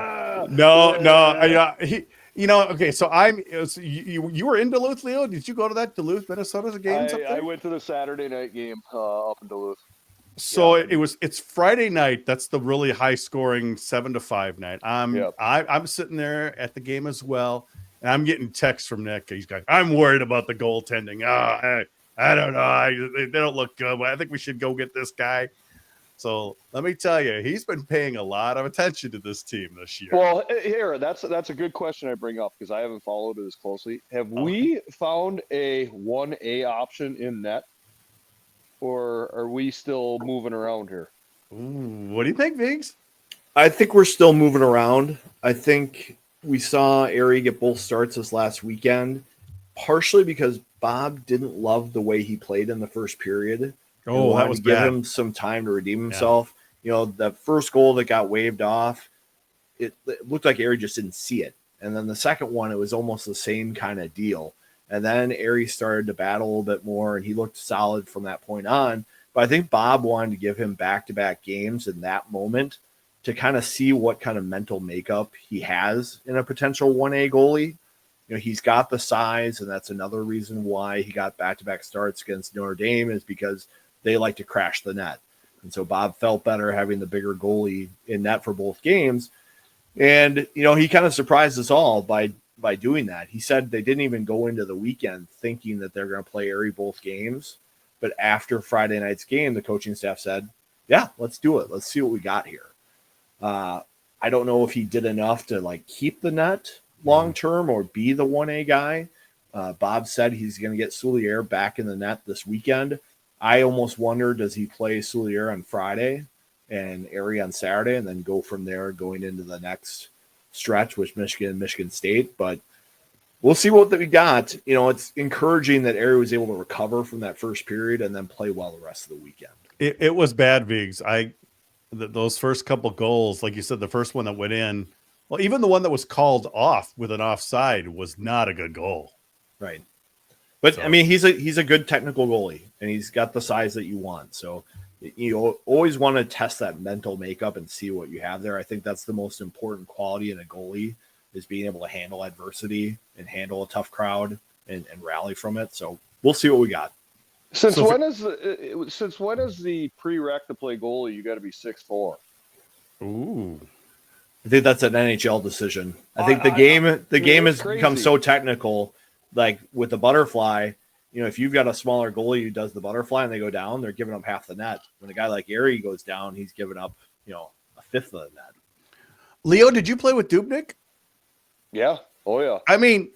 Okay. So you were in Duluth, Leo. Did you go to that Duluth, Minnesota games up I there? went to the Saturday night game up in Duluth. So it's Friday night. That's the really high scoring 7-5 night. I'm sitting there at the game as well, and I'm getting texts from Nick. He's going, I'm worried about the goaltending. I don't know. They don't look good. But I think we should go get this guy. So let me tell you, he's been paying a lot of attention to this team this year. Well, here, that's a good question I bring up because I haven't followed it as closely. Have we found a 1A option in net? Or are we still moving around here? Ooh, what do you think, Viggs? I think we're still moving around. I think we saw Ari get both starts this last weekend, partially because Bob didn't love the way he played in the first period. Oh, that was give bad. him some time to redeem himself. Yeah. That first goal that got waved off, it looked like Ari just didn't see it. And then the second one, it was almost the same kind of deal. And then Ari started to battle a little bit more, and he looked solid from that point on. But I think Bob wanted to give him back-to-back games in that moment to kind of see what kind of mental makeup he has in a potential 1A goalie. He's got the size, and that's another reason why he got back-to-back starts against Notre Dame is because they like to crash the net. And so Bob felt better having the bigger goalie in net for both games. And, he kind of surprised us all by doing that. He said they didn't even go into the weekend thinking that they're going to play Ari both games. But after Friday night's game, the coaching staff said, yeah, let's do it. Let's see what we got here. I don't know if he did enough to keep the net long-term or be the 1A guy. Bob said he's going to get Soulier back in the net this weekend. I almost wonder, does he play Soulier on Friday and Ari on Saturday and then go from there going into the next stretch with Michigan State, but we'll see what we got. It's encouraging that Ari was able to recover from that first period and then play well the rest of the weekend. It was bad, Viggs. Those first couple goals, like you said, the first one that went in, well, even the one that was called off with an offside was not a good goal. Right. But I mean, he's a good technical goalie, and he's got the size that you want. So you always want to test that mental makeup and see what you have there. I think that's the most important quality in a goalie is being able to handle adversity and handle a tough crowd and rally from it. So we'll see what we got. Since when is the prereq to play goalie? You got to be 6'4". Ooh, I think that's an NHL decision. I think the game has become so technical, like with the butterfly. If you've got a smaller goalie who does the butterfly and they go down, they're giving up half the net. When a guy like Ari goes down, he's giving up, a fifth of the net. Leo, did you play with Dubnyk? Yeah. Oh, yeah. I mean,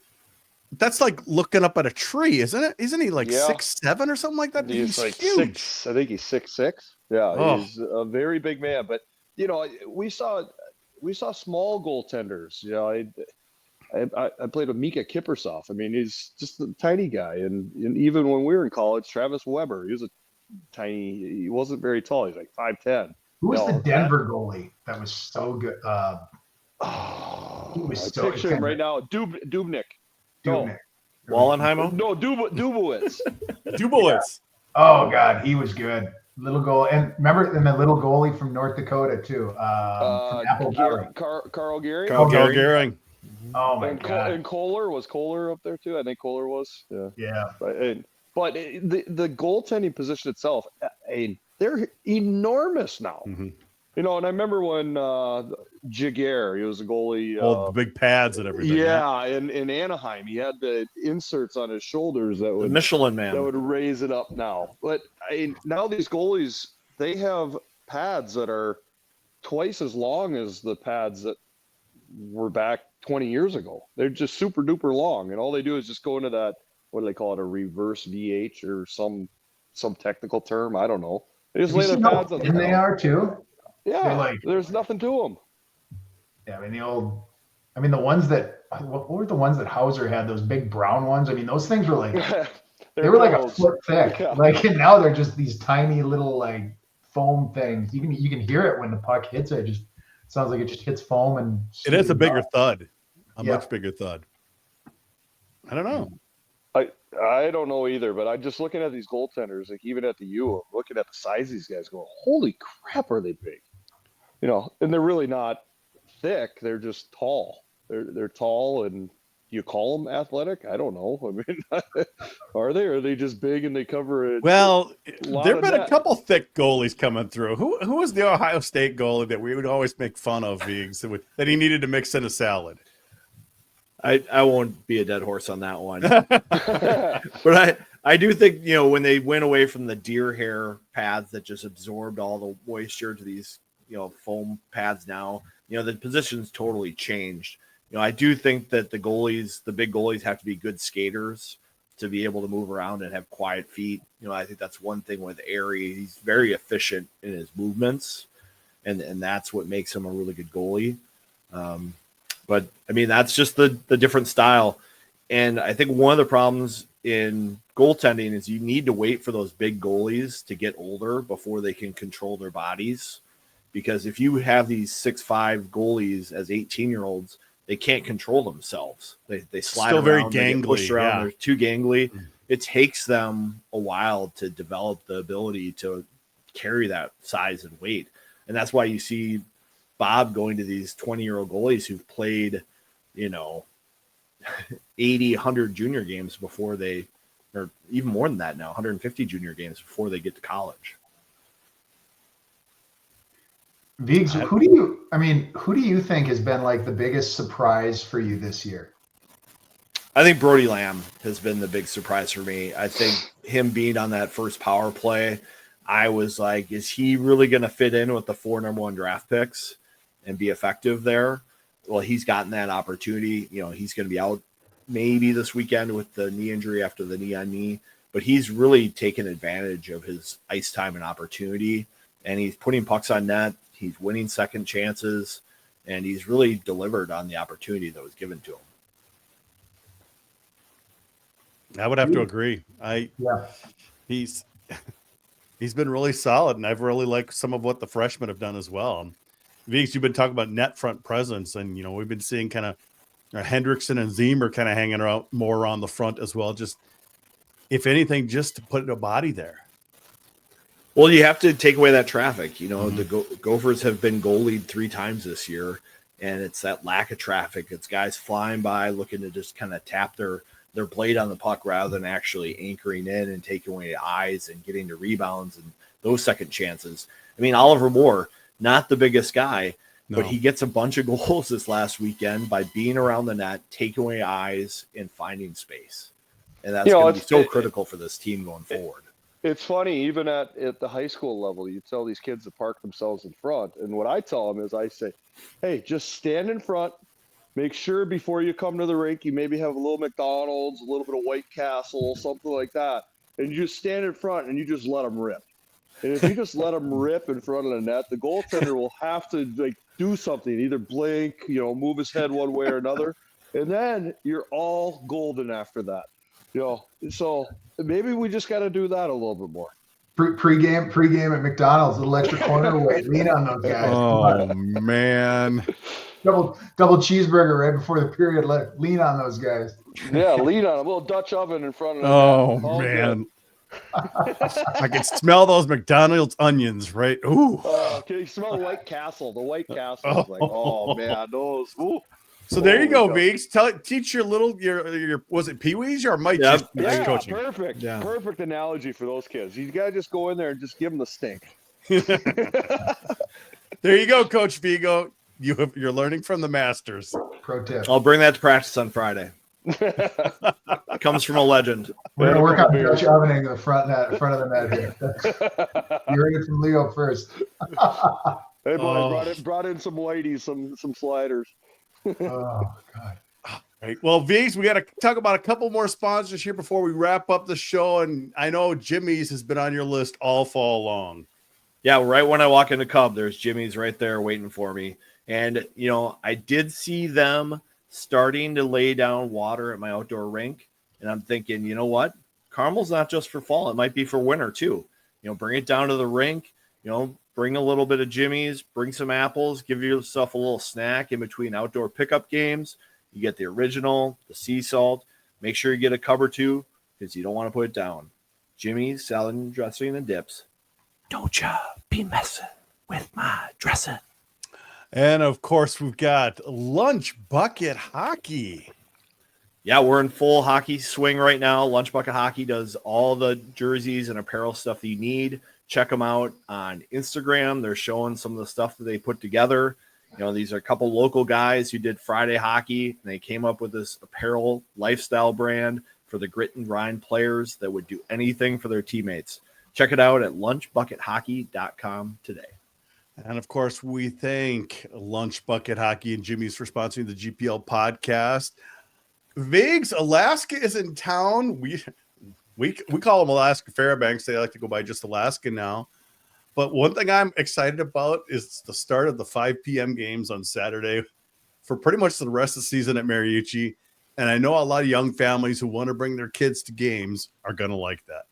that's like looking up at a tree, isn't it? Isn't he 6'7" or something like that? He's like huge. 6. I think he's 6'6". Yeah, he's a very big man. But we saw small goaltenders. I played with Mika Kiprusoff. I mean, he's just a tiny guy. And even when we were in college, Travis Weber, he was he wasn't very tall. He's like 5'10". Who was the Denver goalie that was so good? He was picture him right now. Dubnyk. Dubnyk. Wallenheimo? No, Dubowitz. Dubowitz. Oh, God, he was good. Little goal. And remember the little goalie from North Dakota, too. From Apple Valley. Carl Gehring. Carl Gehring. Oh, my God. And Kohler. Was Kohler up there, too? I think Kohler was. Yeah. Yeah. But the goaltending position itself, they're enormous now. Mm-hmm. And I remember when Jaguar, he was a goalie. The big pads and everything. Yeah, in Anaheim, he had the inserts on his shoulders that would Michelin Man that would raise it up now. But now these goalies, they have pads that are twice as long as the pads that were back 20 years ago. They're just super duper long, and all they do is just go into that. What do they call it? A reverse VH or some technical term? I don't know. They just lay their pads on. And they are too. Yeah, there's nothing to them. Yeah, I mean the ones that what were the ones that Hauser had? Those big brown ones. I mean, those things were like they were like a foot thick. Yeah. And now they're just these tiny little foam things. You can hear it when the puck hits it. It just sounds like it just hits foam and it is a bigger thud, much bigger thud. I don't know. I don't know either, but I'm just looking at these goaltenders, like even at the U, I'm looking at the size of these guys going, holy crap, are they big? And they're really not thick. They're just tall. They're tall, and you call them athletic? I don't know. I mean, are they? Or are they just big and they cover it? Well, lot there've of been a net. couple thick goalies coming through. Who was the Ohio State goalie that we would always make fun of, Viggs, that he needed to mix in a salad? I won't be a dead horse on that one. But I do think, when they went away from the deer hair pads that just absorbed all the moisture to these, foam pads now, the position's totally changed. I do think that the big goalies have to be good skaters to be able to move around and have quiet feet. I think that's one thing with Airy. He's very efficient in his movements, and that's what makes him a really good goalie. But I mean, that's just the different style. And I think one of the problems in goaltending is you need to wait for those big goalies to get older before they can control their bodies. Because if you have these 6'5" goalies as 18-year-olds, they can't control themselves. They slide Still around, very they get gangly, pushed around, yeah. they're too gangly. It takes them a while to develop the ability to carry that size and weight. And that's why you see Bob going to these 20-year-old goalies who've played, 80, 100 junior games before they, or even more than that now, 150 junior games before they get to college. Viggs, who do you think has been like the biggest surprise for you this year? I think Brody Lamb has been the big surprise for me. I think him being on that first power play, I was like, is he really going to fit in with the 4 number 1 draft picks and be effective there? Well, he's gotten that opportunity. He's going to be out maybe this weekend with the knee injury after the knee on knee, but he's really taken advantage of his ice time and opportunity, and he's putting pucks on net. He's winning second chances, and he's really delivered on the opportunity that was given to him. I would have to agree. He's been really solid, and I've really liked some of what the freshmen have done as well. Viggs, you've been talking about net front presence, and we've been seeing kind of Hendrickson and Ziemer kind of hanging around more around the front as well. Just if anything, just to put a body there. Well, you have to take away that traffic. The Gophers have been goalied 3 times this year, and it's that lack of traffic. It's guys flying by looking to just kind of tap their blade on the puck rather than actually anchoring in and taking away eyes and getting to rebounds and those second chances. I mean, Oliver Moore, not the biggest guy, but he gets a bunch of goals this last weekend by being around the net, taking away eyes, and finding space. And that's going to be so critical for this team going forward. It's funny, even at the high school level, you tell these kids to park themselves in front. And what I tell them is I say, hey, just stand in front. Make sure before you come to the rink, you maybe have a little McDonald's, a little bit of White Castle, something like that. And you just stand in front and you just let them rip. And if you just let them rip in front of the net, the goaltender will have to do something, either blink, move his head one way or another. And then you're all golden after that. So maybe we just got to do that a little bit more. Pre-game at McDonald's, little extra corner weight. Lean on those guys. Oh, man. Double cheeseburger right before the period. Lean on those guys. Yeah, lean on them. A little Dutch oven in front of them. Oh, man. I can smell those McDonald's onions, right? Ooh. Can you smell White Castle? The White Castle is oh man, those. Ooh. So there you go, Viggs. Teach your was it Pee-wees or Mike? Yeah, coaching? Perfect. Yeah. Perfect analogy for those kids. You gotta just go in there and just give them the stink. There you go, Coach Vigo. You're learning from the masters. Pro tip. I'll bring that to practice on Friday. It comes from a legend. We're gonna work on Dutch ovening the front of the net here. You heard it from Leo first. Hey, boy, brought in some whiteys, some sliders. Oh God. Right. Well, Viggs, we got to talk about a couple more sponsors here before we wrap up the show. And I know Jimmy's has been on your list all fall long. Yeah, right when I walk into Cub, there's Jimmy's right there waiting for me. And, I did see them starting to lay down water at my outdoor rink. And I'm thinking, you know what? Caramel's not just for fall. It might be for winter, too. Bring it down to the rink, bring a little bit of Jimmy's, bring some apples, give yourself a little snack in between outdoor pickup games. You get the original, the sea salt. Make sure you get a cup or two because you don't want to put it down. Jimmy's salad and dressing and dips. Don't ya be messing with my dressing. And of course, we've got Lunch Bucket Hockey. Yeah, we're in full hockey swing right now. Lunch Bucket Hockey does all the jerseys and apparel stuff that you need. Check them out on Instagram. They're showing some of the stuff that they put together. You know, these are a couple local guys who did Friday hockey, and they came up with this apparel lifestyle brand for the grit and grind players that would do anything for their teammates. Check it out at lunchbuckethockey.com today. And of course, we thank Lunch Bucket Hockey and Jimmy's for sponsoring the GPL podcast. Viggs, Alaska is in town. We call them Alaska Fairbanks. They like to go by just Alaska now. But one thing I'm excited about is the start of the 5 p.m. games on Saturday for pretty much the rest of the season at Mariucci. And I know a lot of young families who want to bring their kids to games are going to like that.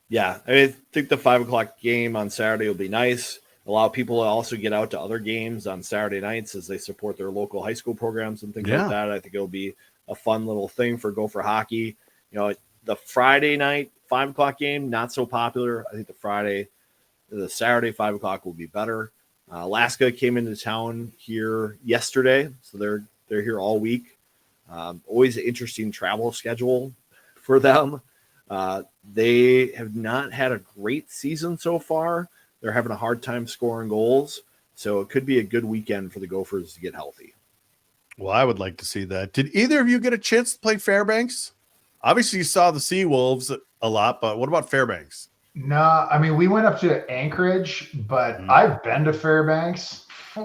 Yeah, I think the 5 o'clock game on Saturday will be nice. Allow people to also get out to other games on Saturday nights as they support their local high school programs and things like that. I think it'll be a fun little thing for Gopher hockey. You know, the Friday night 5 o'clock game, not so popular. I think the Saturday 5 o'clock will be better. Alaska came into town here yesterday, so they're here all week. Always an interesting travel schedule for them. They have not had a great season so far. They're having a hard time scoring goals, so it could be a good weekend for the Gophers to get healthy. Well, I would like to see that. Did either of you get a chance to play Fairbanks? Obviously, you saw the Seawolves a lot, but what about Fairbanks? No, I mean, we went up to Anchorage, but I've been to Fairbanks. I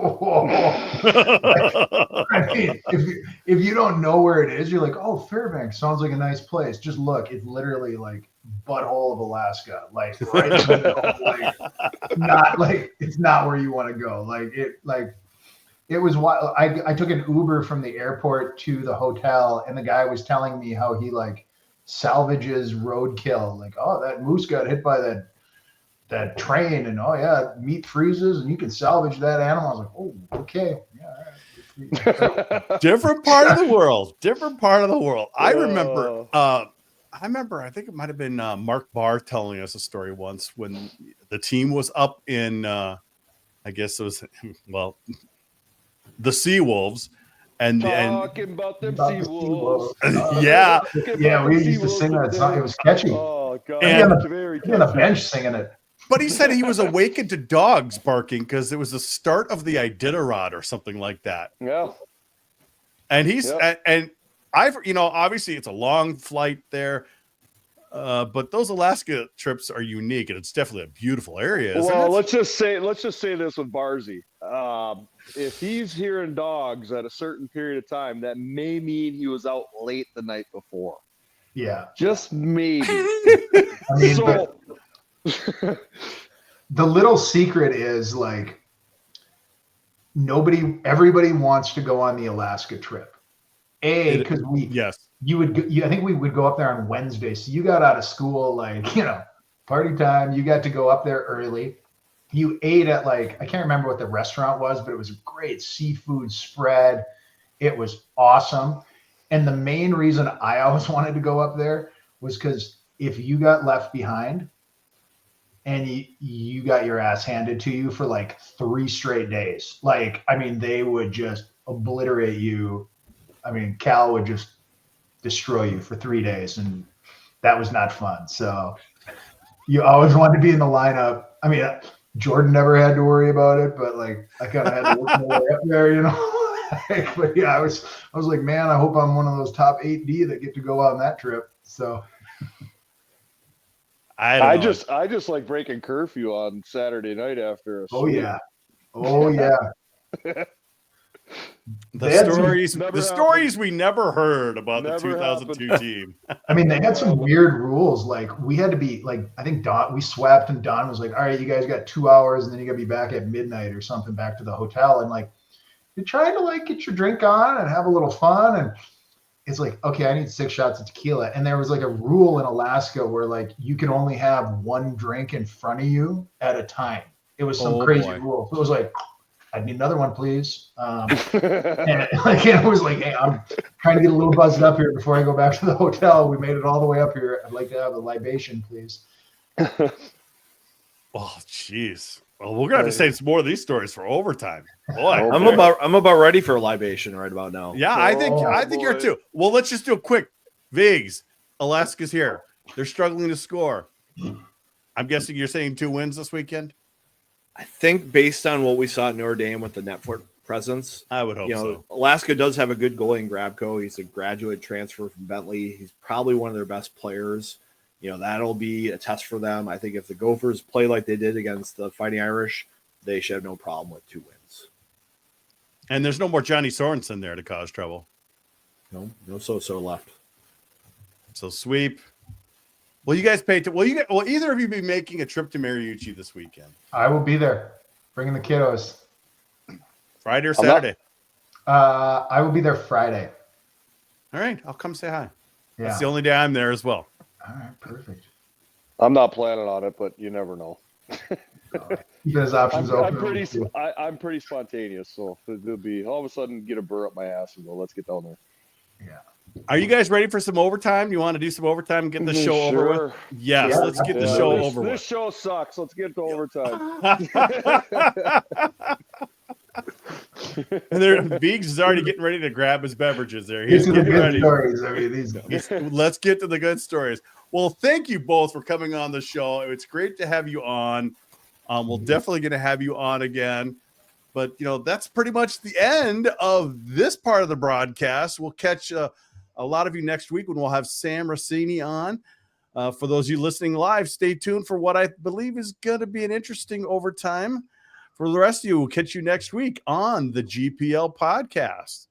mean, if you don't know where it is, you're like, oh, Fairbanks sounds like a nice place. Just look, it's literally like butthole of Alaska, like right in the middle, like not like it's not where you want to go. It was wild. I took an Uber from the airport to the hotel, and the guy was telling me how he like salvages roadkill. Like, oh, that moose got hit by that train, and oh yeah, meat freezes, and you can salvage that animal. I was like, oh, okay, yeah. All right. Different part of the world. I remember. I think it might have been Mark Barr telling us a story once when the team was up in. I guess it was the Seawolves, and Talking about them Seawolves. Yeah, we used to sing that song. It was catchy. Oh god, And very on the bench singing it. but he said he was awakened to dogs barking because it was the start of the Iditarod or something like that. Yeah. And and I've obviously it's a long flight there, but those Alaska trips are unique, and it's definitely a beautiful area. Isn't it? Let's just say this with Barzy. If he's hearing dogs at a certain period of time, that may mean he was out late the night before. Yeah, just maybe. I mean, but the little secret is like everybody wants to go on the Alaska trip. Because I think we would go up there on Wednesday. So you got out of school, like, party time. You got to go up there early. You ate at I can't remember what the restaurant was, but it was a great seafood spread. It was awesome. And the main reason I always wanted to go up there was because if you got left behind and you got your ass handed to you for 3 straight days, they would just obliterate you. I mean, Cal would just destroy you for 3 days, and that was not fun. So you always wanted to be in the lineup. I mean, Jordan never had to worry about it, but I kind of had to work my way up there, But yeah, I was like, man, I hope I'm one of those top 8D that get to go on that trip. So I just like breaking curfew on Saturday night after a sleep. Oh yeah. The stories we never heard about the 2002 team. I mean, they had some weird rules. We had to be I think we swept, and Don was like, all right, you guys got 2 hours, and then you got to be back at midnight or something back to the hotel. And you're trying to get your drink on and have a little fun. And it's okay, I need 6 shots of tequila. And there was a rule in Alaska where you can only have 1 drink in front of you at a time. It was some crazy rule. So it was I'd need another one, please. And I was like, hey, I'm trying to get a little buzzed up here before I go back to the hotel. We made it all the way up here. I'd like to have a libation, please. Oh, jeez. Well, we're gonna have to save some more of these stories for overtime. Boy, I'm about ready for a libation right about now. yeah, I think you're too. Well, let's just do a quick. Vigs, Alaska's here. They're struggling to score. I'm guessing you're saying 2 wins this weekend. I think based on what we saw at Notre Dame with the net presence, I would hope so. Alaska does have a good goalie in Grabko. He's a graduate transfer from Bentley. He's probably one of their best players. That'll be a test for them. I think if the Gophers play like they did against the Fighting Irish, they should have no problem with 2 wins. And there's no more Johnny Sorensen there to cause trouble. No so left. So sweep. Will you guys pay? Will either of you be making a trip to Mariucci this weekend? I will be there, bringing the kiddos. Friday or Saturday? I will be there Friday. All right, I'll come say hi. Yeah. That's the only day I'm there as well. All right, perfect. I'm not planning on it, but you never know. Keep those options open. I'm pretty spontaneous, so it'll be all of a sudden get a burr up my ass and go, let's get down there. Yeah. Are you guys ready for some overtime? You want to do some overtime and get the show over with? Yes, let's get the show over with. This show sucks. Let's get to overtime. And Beeks is already getting ready to grab his beverages there. He's getting ready. Stories. I mean, Let's get to the good stories. Well, thank you both for coming on the show. It's great to have you on. We're definitely going to have you on again. But, that's pretty much the end of this part of the broadcast. We'll catch a lot of you next week when we'll have Sam Rossini on. For those of you listening live, stay tuned for what I believe is going to be an interesting overtime. For the rest of you, we'll catch you next week on the GPL podcast.